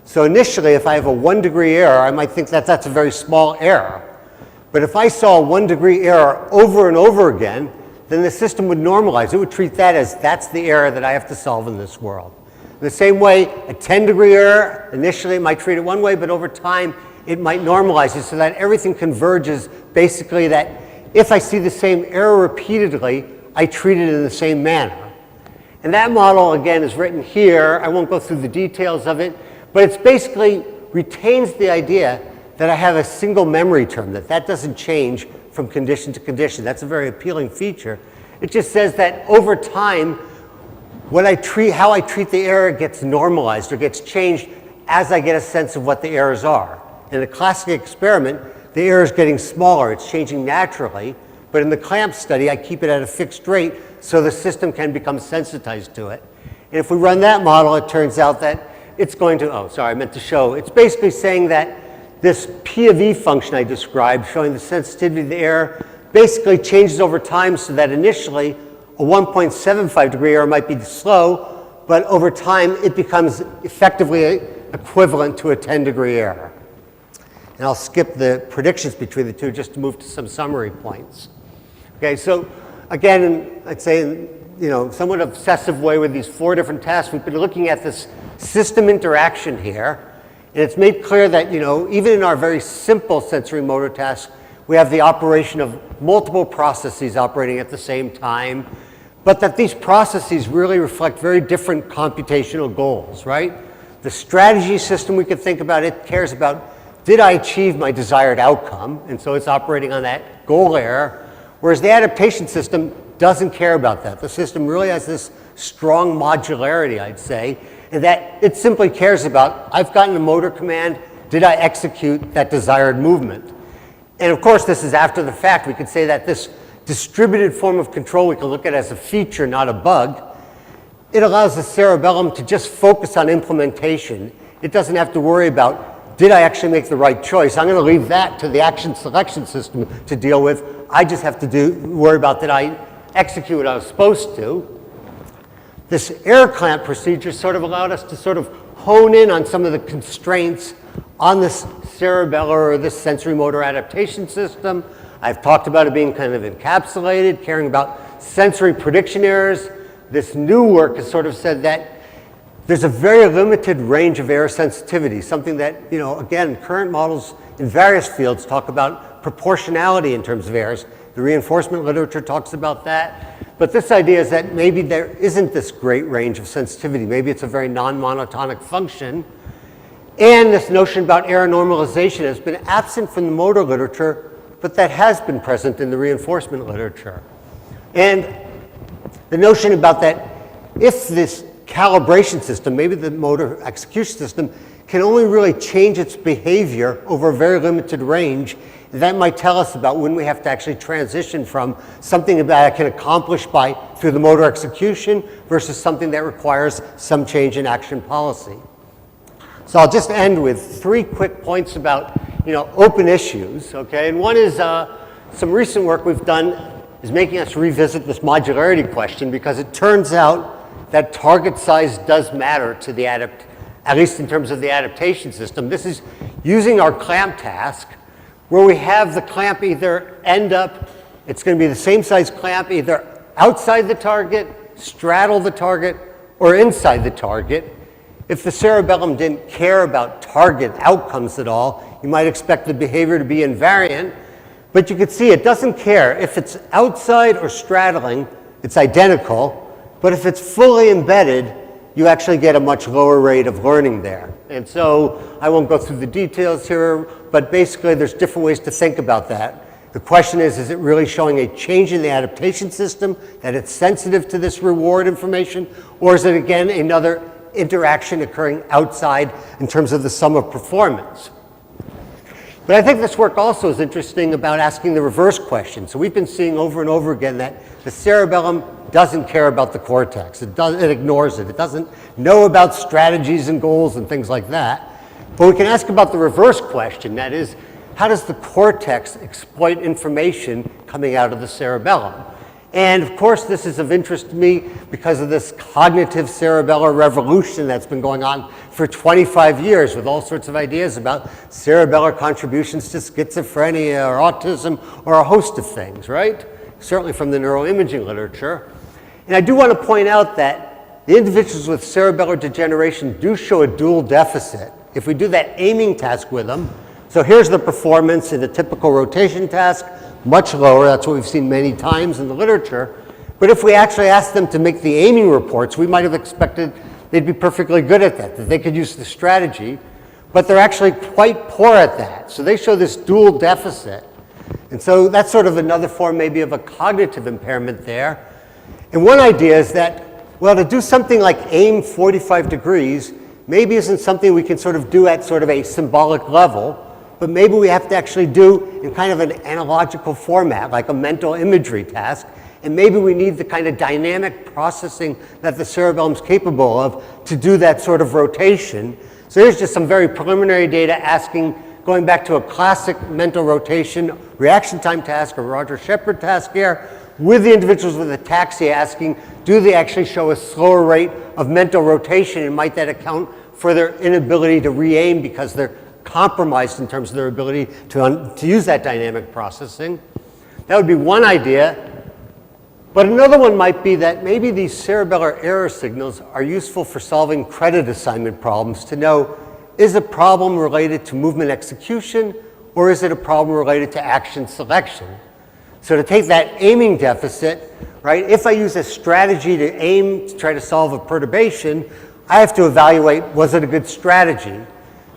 So initially if I have a 1 degree error, I might think that that's a very small error. But if I saw a 1 degree error over and over again, then the system would normalize. It would treat that as that's the error that I have to solve in this world. In the same way, a 10 degree error, initially it might treat it one way, but over time it might normalize it so that everything converges basically that if I see the same error repeatedly, I treat it in the same manner. And that model, again, is written here. I won't go through the details of it, but it's basically retains the idea that I have a single memory term, that doesn't change from condition to condition. That's a very appealing feature. It just says that over time, how I treat the error gets normalized or gets changed as I get a sense of what the errors are. In the classic experiment, the error is getting smaller. It's changing naturally. But in the clamp study, I keep it at a fixed rate so the system can become sensitized to it. And if we run that model, it turns out that it's going to, oh, sorry, I meant to show. It's basically saying that this P of E function I described, showing the sensitivity of the error, basically changes over time so that initially a 1.75 degree error might be slow, but over time it becomes effectively equivalent to a 10 degree error. And I'll skip the predictions between the two just to move to some summary points. Okay, so again, I'd say in somewhat obsessive way with these 4 different tasks, we've been looking at this system interaction here. And it's made clear that, even in our very simple sensory motor tasks, we have the operation of multiple processes operating at the same time, but that these processes really reflect very different computational goals, right? The strategy system, we could think about it, cares about, did I achieve my desired outcome? And so it's operating on that goal layer, whereas the adaptation system doesn't care about that. The system really has this strong modularity, I'd say, and that it simply cares about, I've gotten a motor command, did I execute that desired movement? And of course, this is after the fact. We could say that this distributed form of control we can look at as a feature, not a bug. It allows the cerebellum to just focus on implementation. It doesn't have to worry about, did I actually make the right choice? I'm going to leave that to the action selection system to deal with. I just have to worry about, did I execute what I was supposed to? This air clamp procedure sort of allowed us to sort of hone in on some of the constraints on this cerebellar or this sensory motor adaptation system. I've talked about it being kind of encapsulated, caring about sensory prediction errors. This new work has sort of said that there's a very limited range of error sensitivity, something that, you know, again, current models in various fields talk about proportionality in terms of errors. The reinforcement literature talks about that. But this idea is that maybe there isn't this great range of sensitivity. Maybe it's a very non-monotonic function. And this notion about error normalization has been absent from the motor literature, but that has been present in the reinforcement literature. And the notion about that, if this calibration system, maybe the motor execution system, can only really change its behavior over a very limited range, that might tell us about when we have to actually transition from something that I can accomplish through the motor execution versus something that requires some change in action policy. So I'll just end with 3 quick points about, you know, open issues, okay? And one is some recent work we've done is making us revisit this modularity question, because it turns out that target size does matter to the at least in terms of the adaptation system. This is using our clamp task, where we have the clamp either end up, it's going to be the same size clamp either outside the target, straddle the target, or inside the target. If the cerebellum didn't care about target outcomes at all, you might expect the behavior to be invariant, but you can see it doesn't care. If it's outside or straddling, it's identical, but if it's fully embedded, you actually get a much lower rate of learning there. And so I won't go through the details here, but basically there's different ways to think about that. The question is it really showing a change in the adaptation system, that it's sensitive to this reward information, or is it again another interaction occurring outside in terms of the sum of performance? But I think this work also is interesting about asking the reverse question. So we've been seeing over and over again that the cerebellum doesn't care about the cortex. It ignores it. It doesn't know about strategies and goals and things like that. But we can ask about the reverse question. That is, how does the cortex exploit information coming out of the cerebellum? And of course, this is of interest to me because of this cognitive cerebellar revolution that's been going on for 25 years with all sorts of ideas about cerebellar contributions to schizophrenia or autism or a host of things, right? Certainly from the neuroimaging literature. And I do want to point out that the individuals with cerebellar degeneration do show a dual deficit. If we do that aiming task with them, so here's the performance in a typical rotation task, much lower. That's what we've seen many times in the literature. But if we actually asked them to make the aiming reports, we might have expected they'd be perfectly good at that they could use the strategy. But they're actually quite poor at that. So they show this dual deficit. And so that's sort of another form maybe of a cognitive impairment there. And one idea is that, well, to do something like aim 45 degrees maybe isn't something we can sort of do at sort of a symbolic level, but maybe we have to actually do in kind of an analogical format, like a mental imagery task. And maybe we need the kind of dynamic processing that the cerebellum is capable of to do that sort of rotation. So here's just some very preliminary data asking, going back to a classic mental rotation reaction time task, or Roger Shepard task here, with the individuals with ataxia asking, do they actually show a slower rate of mental rotation, and might that account for their inability to re-aim because they're compromised in terms of their ability to use that dynamic processing? That would be one idea. But another one might be that maybe these cerebellar error signals are useful for solving credit assignment problems to know, is a problem related to movement execution, or is it a problem related to action selection? So to take that aiming deficit, right, if I use a strategy to aim to try to solve a perturbation, I have to evaluate, was it a good strategy?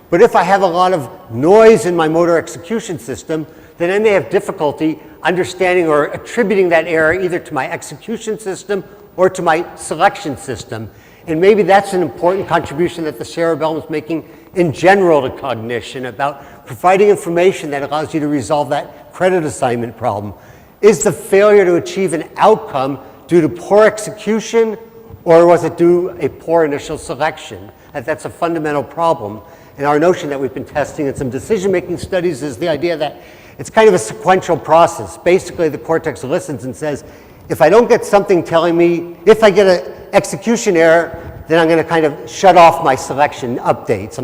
But if I have a lot of noise in my motor execution system, then I may have difficulty understanding or attributing that error either to my execution system or to my selection system. And maybe that's an important contribution that the cerebellum is making in general to cognition, about providing information that allows you to resolve that credit assignment problem. Is the failure to achieve an outcome due to poor execution, or was it due to a poor initial selection? That's a fundamental problem. And our notion that we've been testing in some decision-making studies is the idea that it's kind of a sequential process. Basically, the cortex listens and says, if I don't get something telling me, if I get an execution error, then I'm going to kind of shut off my selection updates.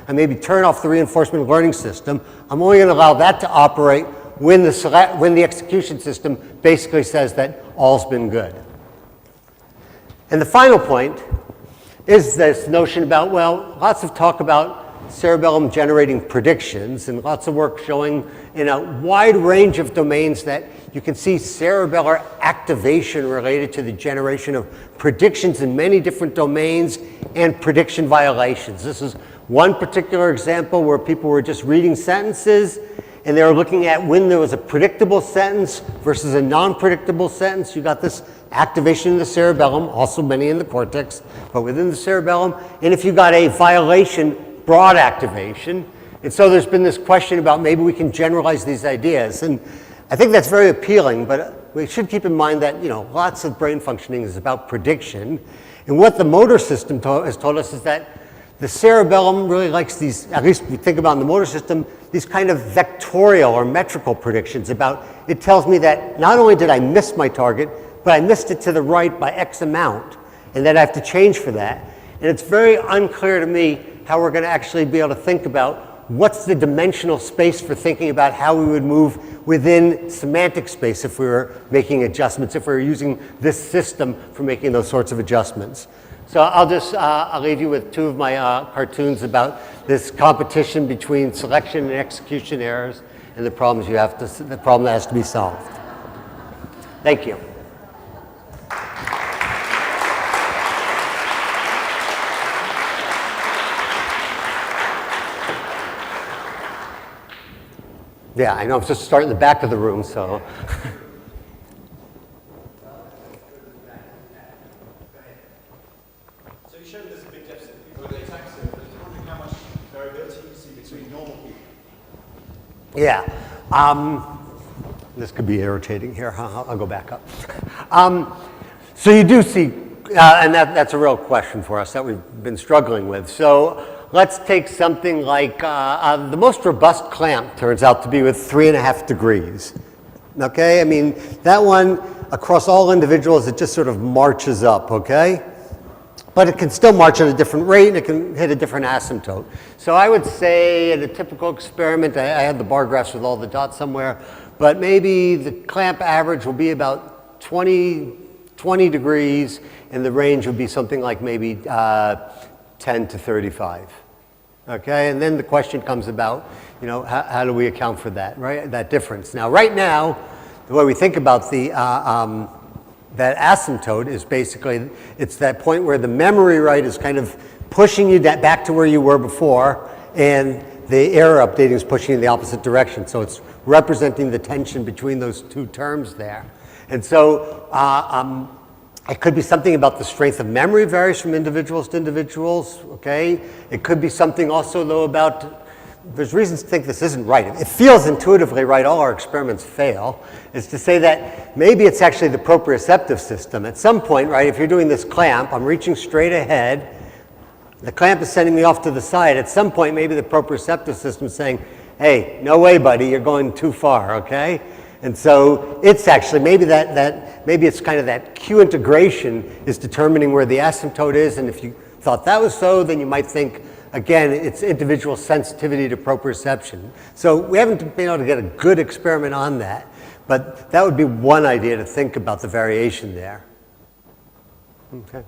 I maybe turn off the reinforcement learning system. I'm only going to allow that to operate when the execution system basically says that all's been good. And the final point is this notion about, well, lots of talk about cerebellum generating predictions, and lots of work showing in a wide range of domains that you can see cerebellar activation related to the generation of predictions in many different domains and prediction violations. This is one particular example where people were just reading sentences and they were looking at when there was a predictable sentence versus a non-predictable sentence. You got this activation in the cerebellum, also many in the cortex, but within the cerebellum. And if you got a violation, broad activation. And so there's been this question about maybe we can generalize these ideas. And I think that's very appealing, but we should keep in mind that, you know, lots of brain functioning is about prediction. And what the motor system has told us is that the cerebellum really likes these, at least we think about in the motor system, these kind of vectorial or metrical predictions about, it tells me that not only did I miss my target, but I missed it to the right by X amount, and that I have to change for that. And it's very unclear to me how we're going to actually be able to think about what's the dimensional space for thinking about how we would move within semantic space if we were making adjustments, if we were using this system for making those sorts of adjustments. So I'll leave you with two of my cartoons about this competition between selection and execution errors and the problems the problem that has to be solved. Thank you. Yeah, I know I'm supposed to start in the back of the room, so. So you showed there's a big deficit in people with ataxia, but I was wondering how much variability you see between normal people. Yeah. This could be irritating here. I'll go back up. So you do see, and that's a real question for us that we've been struggling with. So let's take something like the most robust clamp turns out to be with 3.5 degrees. Okay, I mean, that one across all individuals, it just sort of marches up, okay? But it can still march at a different rate and it can hit a different asymptote. So I would say in a typical experiment, I had the bar graphs with all the dots somewhere, but maybe the clamp average will be about 20 degrees, and the range would be something like maybe 10 to 35. Okay, and then the question comes about, you know, how do we account for that, right? That difference. Now, right now, the way we think about the that asymptote is basically, it's that point where the memory, right, is kind of pushing you back to where you were before, and the error updating is pushing you in the opposite direction. So it's representing the tension between those two terms there. And so it could be something about the strength of memory varies from individuals to individuals, okay? It could be something also, though, about, there's reasons to think this isn't right. It feels intuitively right, all our experiments fail, is to say that maybe it's actually the proprioceptive system. At some point, right, if you're doing this clamp, I'm reaching straight ahead, the clamp is sending me off to the side. At some point, maybe the proprioceptive system is saying, hey, no way, buddy, you're going too far, okay? And so it's actually, maybe maybe it's kind of that Q integration is determining where the asymptote is, and if you thought that was so, then you might think, again, it's individual sensitivity to proprioception. So we haven't been able to get a good experiment on that, but that would be one idea to think about the variation there. Okay.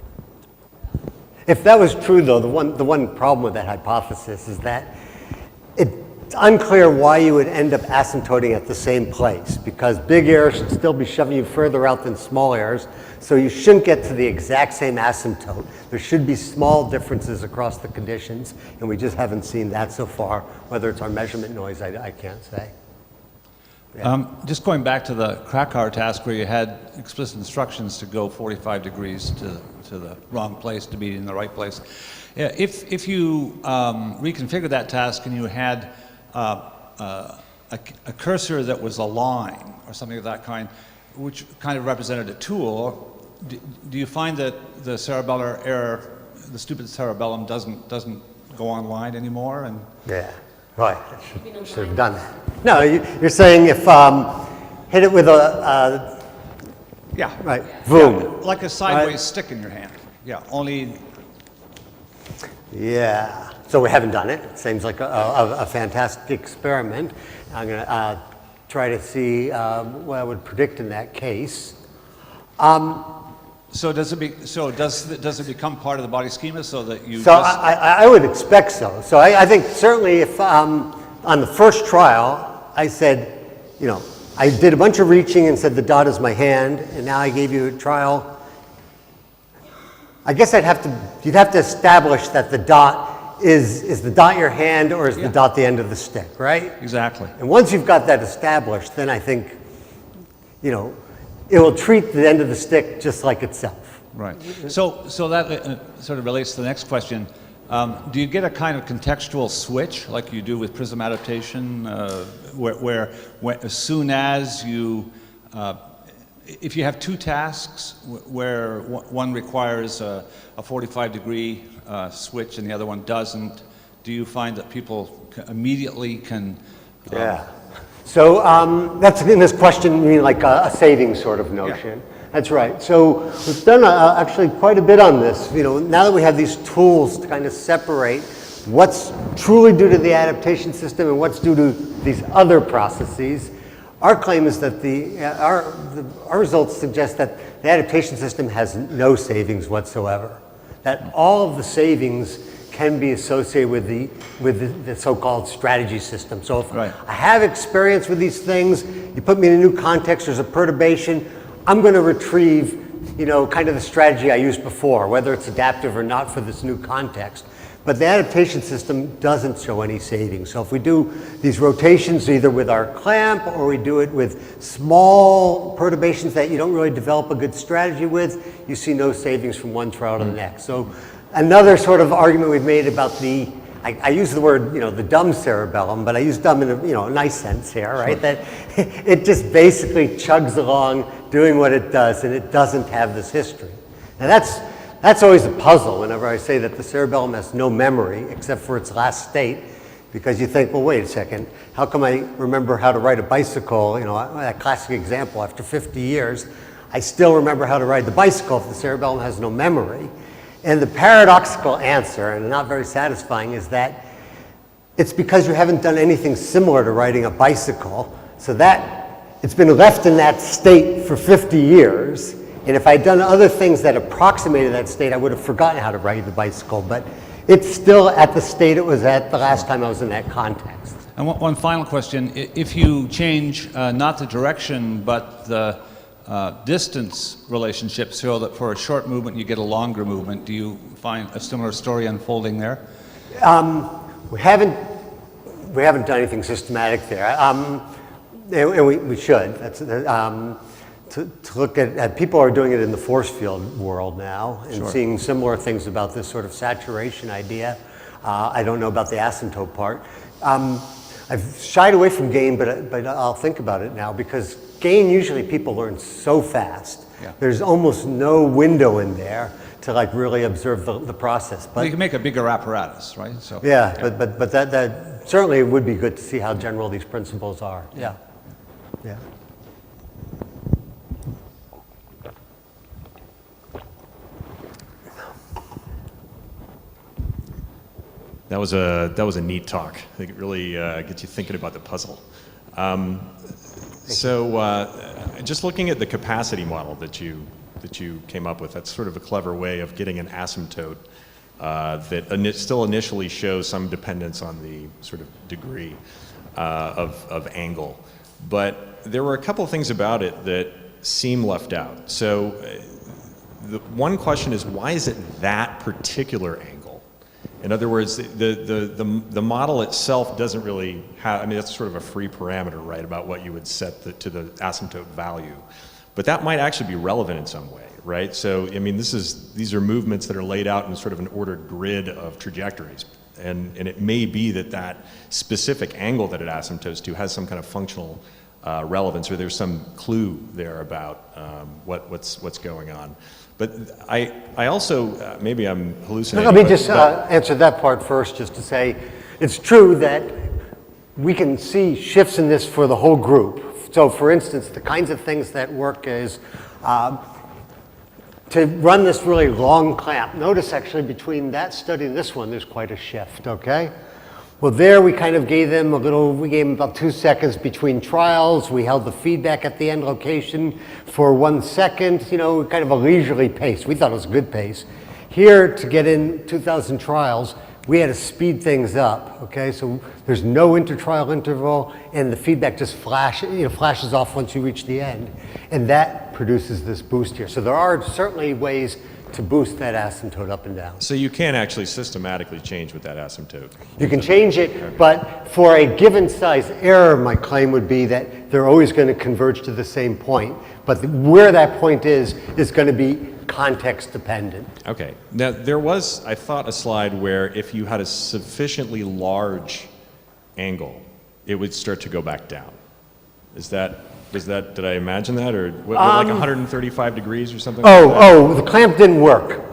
If that was true, though, the one problem with that hypothesis is that it's unclear why you would end up asymptoting at the same place, because big errors should still be shoving you further out than small errors, so you shouldn't get to the exact same asymptote. There should be small differences across the conditions, and we just haven't seen that so far. Whether it's our measurement noise, I can't say. Yeah. Just going back to the Krakauer task where you had explicit instructions to go 45 degrees to the wrong place to be in the right place. Yeah, if you reconfigure that task and you had a cursor that was a line or something of that kind, which kind of represented a tool, do you find that the cerebellar error, the stupid cerebellum, doesn't go online anymore? And yeah, right. I should have done that. No, you're saying if hit it with a yeah, right, boom, yeah, like a sideways stick in your hand. Yeah, only. Yeah. So we haven't done it. It seems like a fantastic experiment. I'm going to try to see what I would predict in that case. So does it become part of the body schema so that you? So I would expect so. So I think certainly if on the first trial I said, you know, I did a bunch of reaching and said the dot is my hand, and now I gave you a trial. I guess you'd have to establish that the dot is the dot your hand or is the dot the end of the stick, right? Exactly. And once you've got that established, then I think, you know, it will treat the end of the stick just like itself. Right. So that sort of relates to the next question. Do you get a kind of contextual switch like you do with Prism Adaptation, where as soon as you, if you have two tasks where one requires a 45-degree switch and the other one doesn't, do you find that people immediately can? Yeah. So that's in this question, you mean like a saving sort of notion. Yeah. That's right. So we've done actually quite a bit on this. You know, now that we have these tools to kind of separate what's truly due to the adaptation system and what's due to these other processes, our claim is that our results suggest that the adaptation system has no savings whatsoever. That all of the savings can be associated with the so-called strategy system. So if I have experience with these things, you put me in a new context, there's a perturbation, I'm going to retrieve, you know, kind of the strategy I used before, whether it's adaptive or not for this new context. But the adaptation system doesn't show any savings. So if we do these rotations either with our clamp or we do it with small perturbations that you don't really develop a good strategy with, you see no savings from one trial to the next. So another sort of argument we've made about the, I use the word, you know, the dumb cerebellum, but I use dumb in a, you know, a nice sense here, right? Sure. That it just basically chugs along doing what it does, and it doesn't have this history. Now that's always a puzzle whenever I say that the cerebellum has no memory except for its last state, because you think, well, wait a second, how come I remember how to ride a bicycle? You know, that classic example, after 50 years, I still remember how to ride the bicycle if the cerebellum has no memory. And the paradoxical answer, and not very satisfying, is that it's because you haven't done anything similar to riding a bicycle, so that it's been left in that state for 50 years. And if I'd done other things that approximated that state, I would have forgotten how to ride the bicycle. But it's still at the state it was at the last time I was in that context. And one final question. If you change not the direction, but the distance relationship, so that for a short movement you get a longer movement, do you find a similar story unfolding there? We haven't done anything systematic there, and we should. That's to look at people are doing it in the force field world now and seeing similar things about this sort of saturation idea. I don't know about the asymptote part. I've shied away from gain, but I'll think about it now, because gain usually people learn so fast. Yeah. There's almost no window in there to like really observe the process. But you can make a bigger apparatus, right? So yeah. But that certainly would be good to see how general these principles are. Yeah. Yeah. That was a neat talk. I think it really gets you thinking about the puzzle. Just looking at the capacity model that you came up with, that's sort of a clever way of getting an asymptote that still initially show some dependence on the sort of degree of angle. But there were a couple of things about it that seem left out. So the one question is, why is it that particular angle? In other words, the model itself doesn't really have, I mean, that's sort of a free parameter, right, about what you would set to the asymptote value. But that might actually be relevant in some way, right? So, I mean, these are movements that are laid out in sort of an ordered grid of trajectories. And it may be that specific angle that it asymptotes to has some kind of functional relevance, or there's some clue there about what's going on. But I also, maybe I'm hallucinating. Let me just answer that part first, just to say, it's true that we can see shifts in this for the whole group. So for instance, the kinds of things that work is to run this really long clamp. Notice actually between that study and this one, there's quite a shift, okay? Well, there we kind of gave them we gave them about 2 seconds between trials. We held the feedback at the end location for 1 second, you know, kind of a leisurely pace. We thought it was a good pace. Here, to get in 2,000 trials, we had to speed things up, okay? So there's no intertrial interval, and the feedback just flashes off once you reach the end. And that produces this boost here. So there are certainly ways to boost that asymptote up and down. So you can actually systematically change with that asymptote. You can change it, but for a given size error, my claim would be that they're always going to converge to the same point. But where that point is going to be context dependent. Okay. Now, there was, I thought, a slide where if you had a sufficiently large angle, it would start to go back down. Did I imagine that? Or like 135 degrees or something like that? Oh, the clamp didn't work.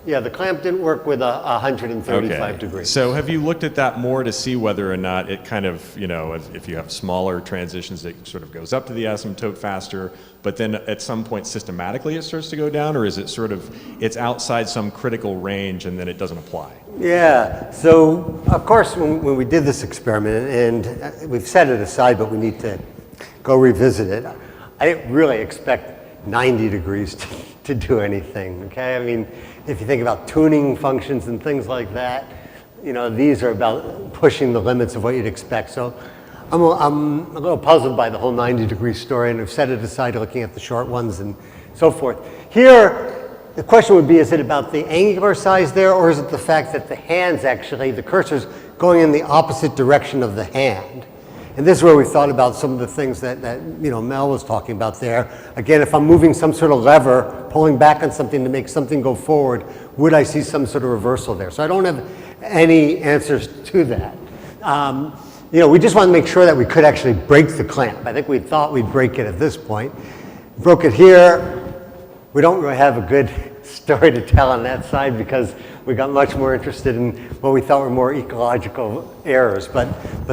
Yeah, the clamp didn't work with 135 degrees. So have you looked at that more to see whether or not it kind of, you know, if you have smaller transitions, it sort of goes up to the asymptote faster, but then at some point systematically it starts to go down, or is it sort of, it's outside some critical range and then it doesn't apply? Yeah, so of course when we did this experiment, and we've set it aside, but we need to go revisit it, I didn't really expect 90 degrees to do anything, okay? I mean, if you think about tuning functions and things like that, you know, these are about pushing the limits of what you'd expect. So I'm a little puzzled by the whole 90-degree story, and I've set it aside looking at the short ones and so forth. Here, the question would be, is it about the angular size there, or is it the fact that the hand's actually, the cursor's going in the opposite direction of the hand? And this is where we thought about some of the things that you know, Mel was talking about there. Again, if I'm moving some sort of lever, pulling back on something to make something go forward, would I see some sort of reversal there? So I don't have any answers to that. You know, we just want to make sure that we could actually break the clamp. I think we thought we'd break it at this point. Broke it here. We don't really have a good story to tell on that side because we got much more interested in what we thought were more ecological errors. But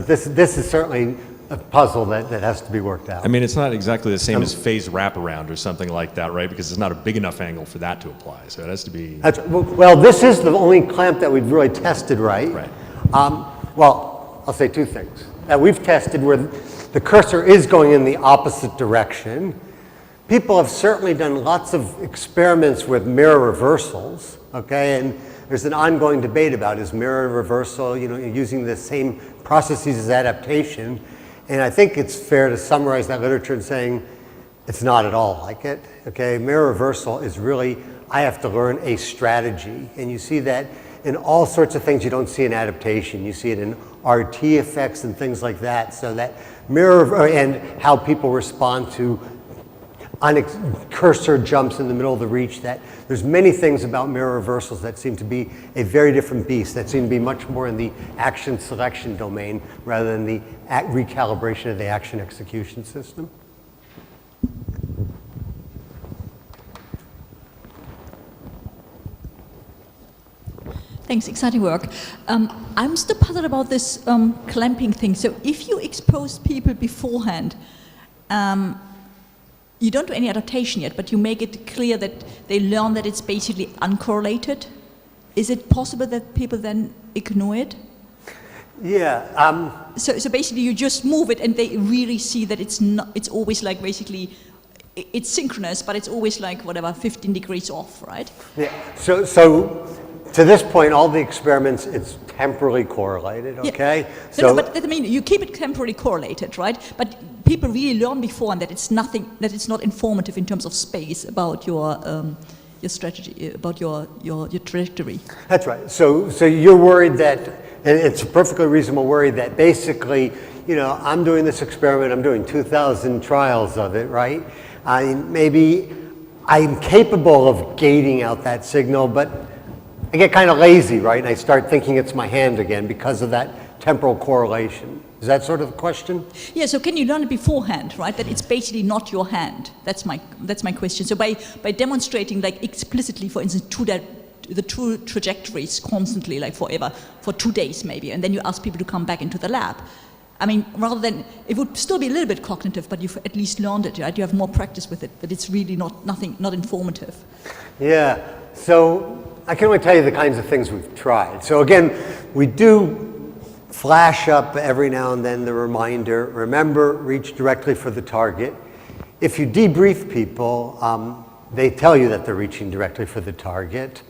this is certainly a puzzle that has to be worked out. I mean, it's not exactly the same as phase wraparound or something like that, right? Because it's not a big enough angle for that to apply. So it has to be... Well, this is the only clamp that we've really tested, right? Right. Well, I'll say two things. That we've tested where the cursor is going in the opposite direction. People have certainly done lots of experiments with mirror reversals, okay? And there's an ongoing debate about is mirror reversal, you know, using the same processes as adaptation. And I think it's fair to summarize that literature in saying it's not at all like it, okay? Mirror reversal is really, I have to learn a strategy. And you see that in all sorts of things you don't see in adaptation. You see it in RT effects and things like that. So that mirror, and how people respond to cursor jumps in the middle of the reach, that there's many things about mirror reversals that seem to be a very different beast, that seem to be much more in the action selection domain rather than the recalibration of the action execution system. Thanks, exciting work. I'm still puzzled about this clamping thing. So if you expose people beforehand, you don't do any adaptation yet, but you make it clear that they learn that it's basically uncorrelated. Is it possible that people then ignore it? Yeah. So basically you just move it and they really see that it's not, it's always like basically, it's synchronous, but it's always like whatever, 15 degrees off, right? Yeah. So to this point, all the experiments, it's temporally correlated, okay? Yeah. No, but I mean, you keep it temporally correlated, right? But people really learn before and that it's nothing, that it's not informative in terms of space about your strategy, about your trajectory. That's right. So you're worried that, and it's a perfectly reasonable worry that basically, you know, I'm doing this experiment, I'm doing 2,000 trials of it, right? Maybe I'm capable of gating out that signal, but I get kind of lazy, right? And I start thinking it's my hand again because of that temporal correlation. Is that sort of the question? Yeah, so can you learn it beforehand, right? That it's basically not your hand. That's my question. So by demonstrating like explicitly, for instance, the two trajectories constantly, like forever, for 2 days maybe, and then you ask people to come back into the lab. I mean, rather than, it would still be a little bit cognitive, but you've at least learned it, right? You have more practice with it, but it's really not informative. Yeah, so I can only tell you the kinds of things we've tried. So again, we do flash up every now and then the reminder, remember, reach directly for the target. If you debrief people, they tell you that they're reaching directly for the target.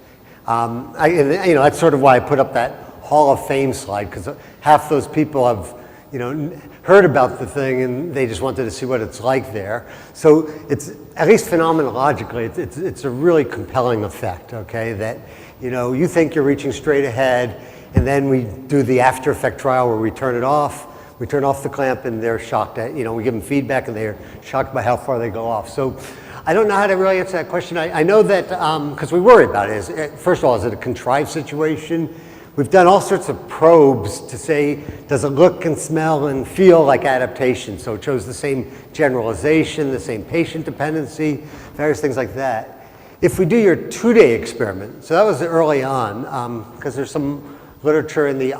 That's sort of why I put up that Hall of Fame slide, because half those people have, you know, heard about the thing and they just wanted to see what it's like there. So it's, at least phenomenologically, it's a really compelling effect, okay? That, you know, you think you're reaching straight ahead, and then we do the after effect trial where we turn it off. We turn off the clamp and they're shocked at, you know, we give them feedback and they're shocked by how far they go off. So I don't know how to really answer that question. I know that, because we worry about it, first of all, is it a contrived situation? We've done all sorts of probes to say, does it look and smell and feel like adaptation? So it shows the same generalization, the same patient dependency, various things like that. If we do your 2-day experiment, so that was early on, because there's some literature in the in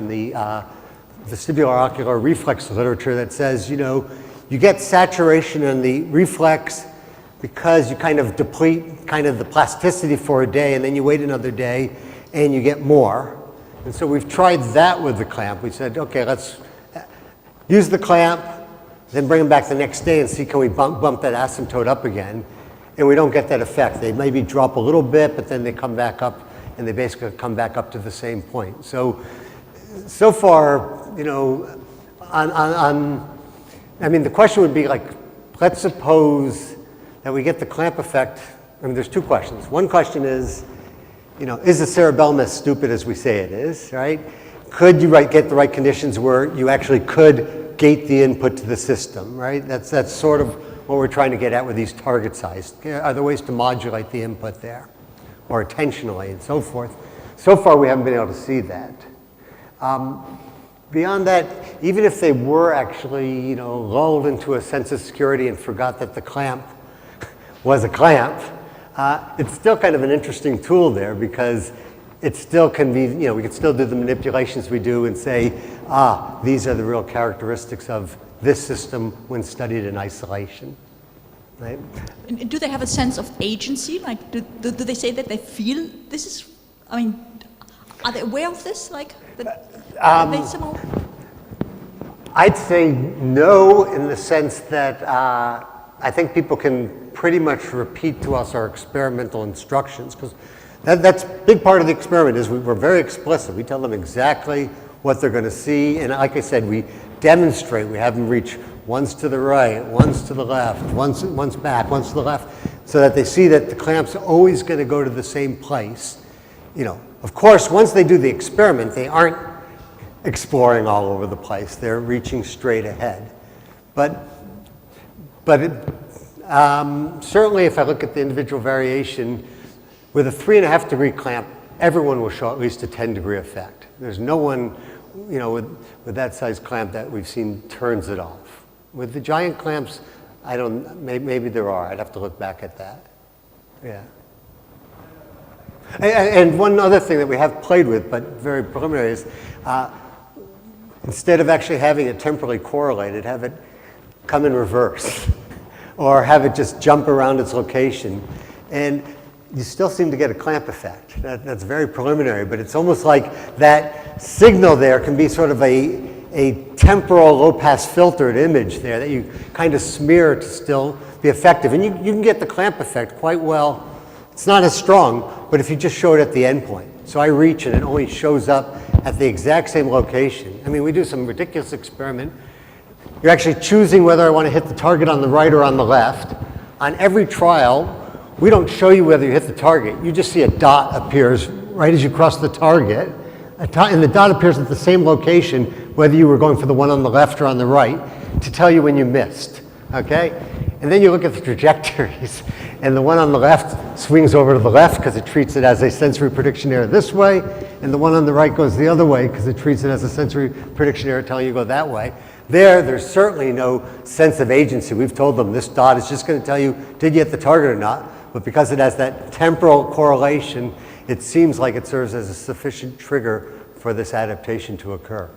the vestibular ocular reflex literature that says, you know, you get saturation in the reflex because you kind of deplete kind of the plasticity for a day, and then you wait another day and you get more. And so we've tried that with the clamp. We said, okay, let's use the clamp, then bring them back the next day and see can we bump that asymptote up again. And we don't get that effect. They maybe drop a little bit, but then they come back up and they basically come back up to the same point. So far, you know, I mean, the question would be like, let's suppose that we get the clamp effect. I mean, there's two questions. One question is, you know, is the cerebellum as stupid as we say it is, right? Could you get the right conditions where you actually could gate the input to the system, right? That's sort of what we're trying to get at with these target size. Are there ways to modulate the input there, or attentionally and so forth? So far, we haven't been able to see that. Beyond that, even if they were actually, you know, lulled into a sense of security and forgot that the clamp was a clamp, it's still kind of an interesting tool there because it still can be, you know, we can still do the manipulations we do and say, these are the real characteristics of this system when studied in isolation, right? And do they have a sense of agency? Like, do they say that they feel this is, I mean, are they aware of this? Like, that they somehow... I'd say no, in the sense that I think people can pretty much repeat to us our experimental instructions, because that's a big part of the experiment is we're very explicit. We tell them exactly what they're going to see, and like I said, we demonstrate. We have them reach once to the right, once to the left, once back, once to the left, so that they see that the clamp's always going to go to the same place. You know, of course, once they do the experiment, they aren't exploring all over the place. They're reaching straight ahead. But certainly if I look at the individual variation, with a 3.5 degree clamp, everyone will show at least a 10 degree effect. There's no one, you know, with that size clamp that we've seen turns it off. With the giant clamps, I don't, maybe there are. I'd have to look back at that. Yeah. And one other thing that we have played with, but very preliminary, is instead of actually having it temporally correlated, have it come in reverse or have it just jump around its location. And you still seem to get a clamp effect. That's very preliminary, but it's almost like that signal there can be sort of a temporal low-pass filtered image there that you kind of smear to still be effective. And you can get the clamp effect quite well. It's not as strong, but if you just show it at the endpoint. So I reach and it only shows up at the exact same location. I mean, we do some ridiculous experiment. You're actually choosing whether I want to hit the target on the right or on the left. On every trial, we don't show you whether you hit the target. You just see a dot appears right as you cross the target. And the dot appears at the same location, whether you were going for the one on the left or on the right, to tell you when you missed, okay? And then you look at the trajectories, and the one on the left swings over to the left because it treats it as a sensory prediction error this way, and the one on the right goes the other way because it treats it as a sensory prediction error telling you to go that way. There's certainly no sense of agency. We've told them this dot is just going to tell you, did you hit the target or not? But because it has that temporal correlation, it seems like it serves as a sufficient trigger for this adaptation to occur.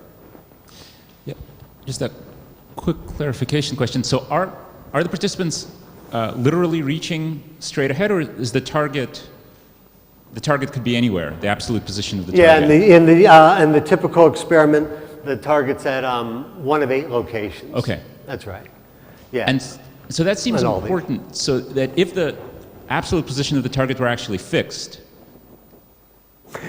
Yep. Just a quick clarification question. So are the participants literally reaching straight ahead, or is the target could be anywhere, the absolute position of the target? Yeah, in the typical experiment, the target's at 1 of 8 locations. Okay. That's right. Yeah. And so that seems important, so that if the absolute position of the target were actually fixed,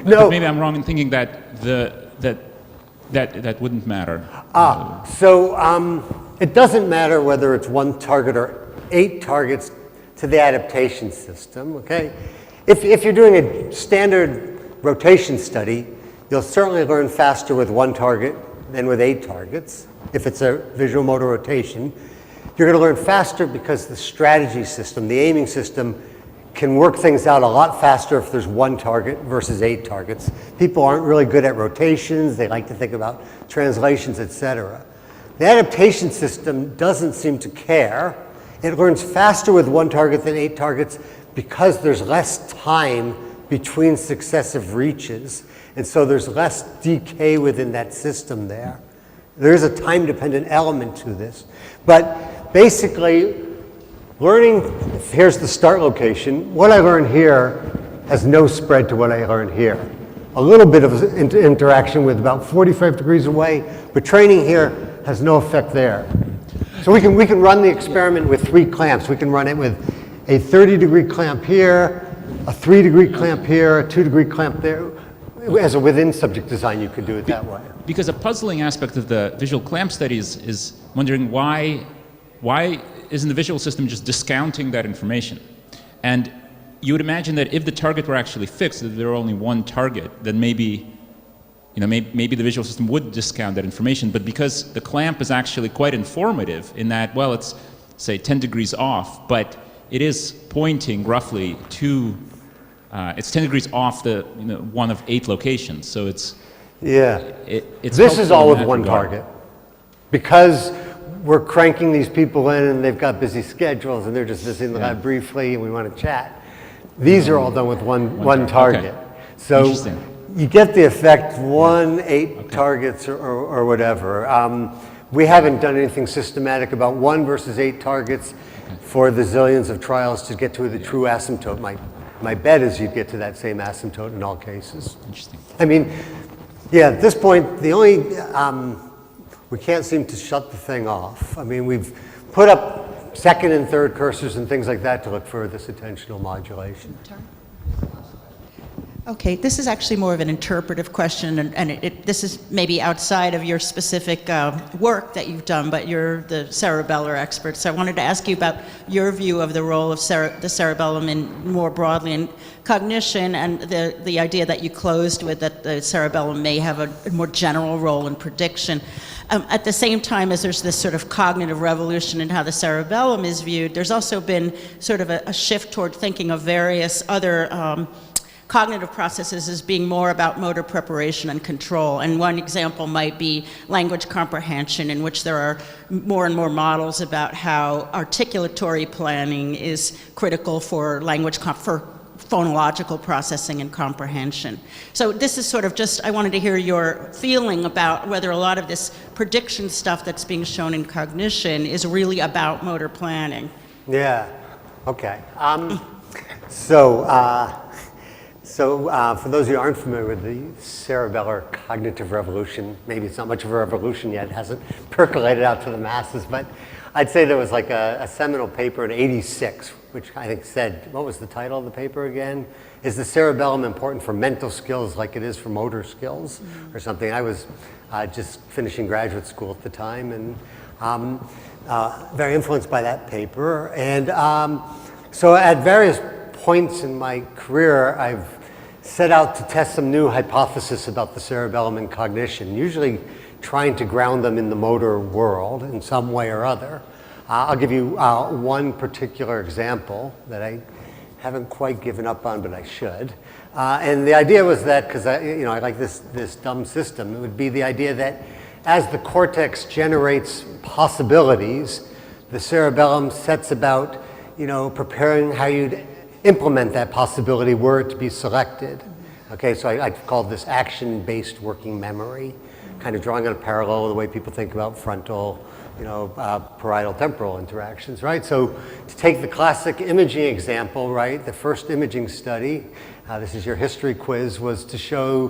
no. Maybe I'm wrong in thinking that that wouldn't matter. It doesn't matter whether it's 1 target or 8 targets to the adaptation system, okay? If you're doing a standard rotation study, you'll certainly learn faster with 1 target than with 8 targets. If it's a visual motor rotation, you're going to learn faster because the strategy system, the aiming system, can work things out a lot faster if there's 1 target versus 8 targets. People aren't really good at rotations. They like to think about translations, etc. The adaptation system doesn't seem to care. It learns faster with 1 target than 8 targets because there's less time between successive reaches. And so there's less decay within that system there. There is a time-dependent element to this. But basically, learning, here's the start location. What I learn here has no spread to what I learn here. A little bit of interaction with about 45 degrees away, but training here has no effect there. So we can run the experiment with 3 clamps. We can run it with a 30-degree clamp here, a 3-degree clamp here, a 2-degree clamp there. As a within subject design, you could do it that way. Because a puzzling aspect of the visual clamp studies is wondering why isn't the visual system just discounting that information? And you would imagine that if the target were actually fixed, that there were only 1 target, then maybe the visual system would discount that information. But because the clamp is actually quite informative in that, well, it's say 10 degrees off, but it is pointing roughly to, it's 10 degrees off the 1 of 8 locations. So it's this is all with 1 target, because we're cranking these people in and they've got busy schedules and they're just visiting the lab briefly and we want to chat. These are all done with one target. Okay. So you get the effect 1, 8 targets or whatever. We haven't done anything systematic about 1 versus 8 targets for the zillions of trials to get to the true asymptote. My bet is you'd get to that same asymptote in all cases. Interesting. I mean, yeah, at this point, the only, we can't seem to shut the thing off. I mean, we've put up 2nd and 3rd cursors and things like that to look for this attentional modulation. Okay, this is actually more of an interpretive question, and this is maybe outside of your specific work that you've done, but you're the cerebellar expert. So I wanted to ask you about your view of the role of the cerebellum in more broadly in cognition, and the idea that you closed with, that the cerebellum may have a more general role in prediction. At the same time as there's this sort of cognitive revolution in how the cerebellum is viewed, there's also been sort of a shift toward thinking of various other cognitive processes as being more about motor preparation and control. And one example might be language comprehension, in which there are more and more models about how articulatory planning is critical for language for phonological processing and comprehension. So this is sort of just, I wanted to hear your feeling about whether a lot of this prediction stuff that's being shown in cognition is really about motor So for those of you who aren't familiar with the cerebellar cognitive revolution, maybe it's not much of a revolution yet, it hasn't percolated out to the masses, but I'd say there was like a seminal paper in '86, which I think said, what was the title of the paper again? Is the cerebellum important for mental skills like it is for motor skills or something? I was just finishing graduate school at the time and very influenced by that paper. And so at various points in my career, I've set out to test some new hypotheses about the cerebellum and cognition, usually trying to ground them in the motor world in some way or other. I'll give you one particular example that I haven't quite given up on, but I should. And the idea was that, because I like this dumb system, it would be the idea that as the cortex generates possibilities, the cerebellum sets about preparing how you'd implement that possibility were it to be selected. Okay, so I've called this action-based working memory, kind of drawing on a parallel with the way people think about frontal, parietal temporal interactions, right? So to take the classic imaging example, right, the first imaging study, this is your history quiz, was to show,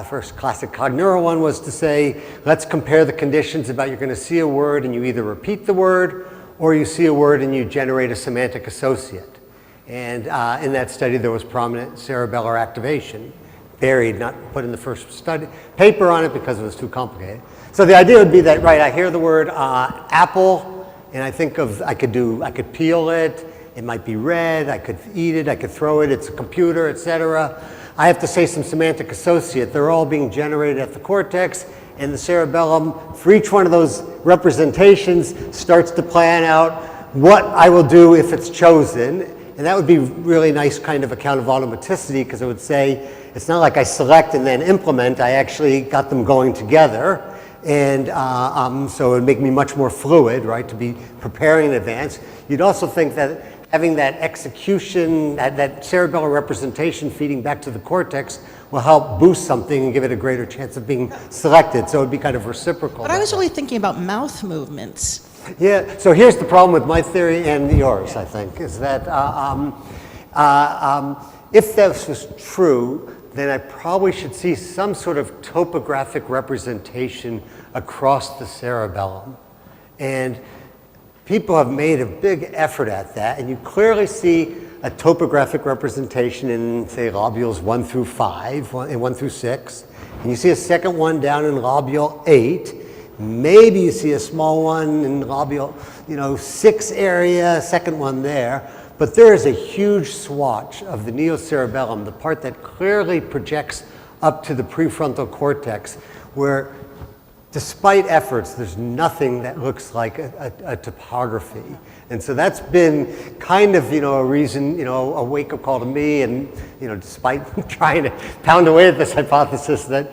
first classic cogneural one was to say, let's compare the conditions about you're going to see a word and you either repeat the word or you see a word and you generate a semantic associate. And in that study, there was prominent cerebellar activation, buried, not put in the first study paper on it because it was too complicated. So the idea would be that, right, I hear the word apple, and I think of, I could peel it, it might be red, I could eat it, I could throw it, it's a computer, etc. I have to say some semantic associate. They're all being generated at the cortex, and the cerebellum, for each one of those representations, starts to plan out what I will do if it's chosen. And that would be really nice kind of account of automaticity, because it would say, it's not like I select and then implement, I actually got them going together. And so it would make me much more fluid, right, to be preparing in advance. You'd also think that having that execution, that cerebellar representation feeding back to the cortex will help boost something and give it a greater chance of being selected. So it would be kind of reciprocal. But I was really thinking about mouth movements. Yeah, so here's the problem with my theory and yours, I think, is that if this was true, then I probably should see some sort of topographic representation across the cerebellum. And people have made a big effort at that, and you clearly see a topographic representation in, say, lobules 1 through 5 and 1 through 6. And you see a second one down in lobule 8. Maybe you see a small one in lobule, 6 area, second one there. But there is a huge swatch of the neocerebellum, the part that clearly projects up to the prefrontal cortex, where despite efforts, there's nothing that looks like a topography. And so that's been kind of, a reason, a wake-up call to me, and, despite trying to pound away at this hypothesis that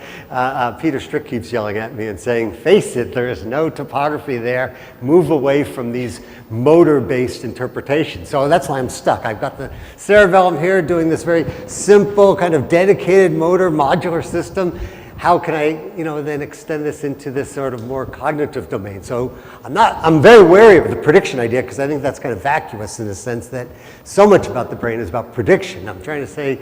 Peter Strick keeps yelling at me and saying, face it, there is no topography there, move away from these motor-based interpretations. So that's why I'm stuck. I've got the cerebellum here doing this very simple, kind of dedicated motor modular system. How can I, then extend this into this sort of more cognitive domain? So I'm very wary of the prediction idea, because I think that's kind of vacuous in the sense that so much about the brain is about prediction. I'm trying to say,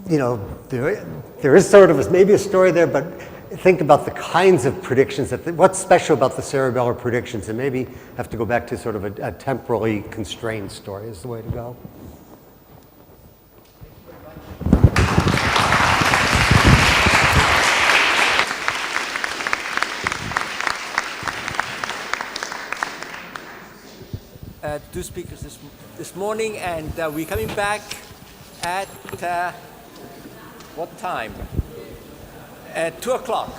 there is sort of maybe a story there, but think about the kinds of predictions, what's special about the cerebellar predictions, and maybe have to go back to sort of a temporally constrained story is the way to go. Two speakers this morning, and we're coming back at what time? At 2 o'clock.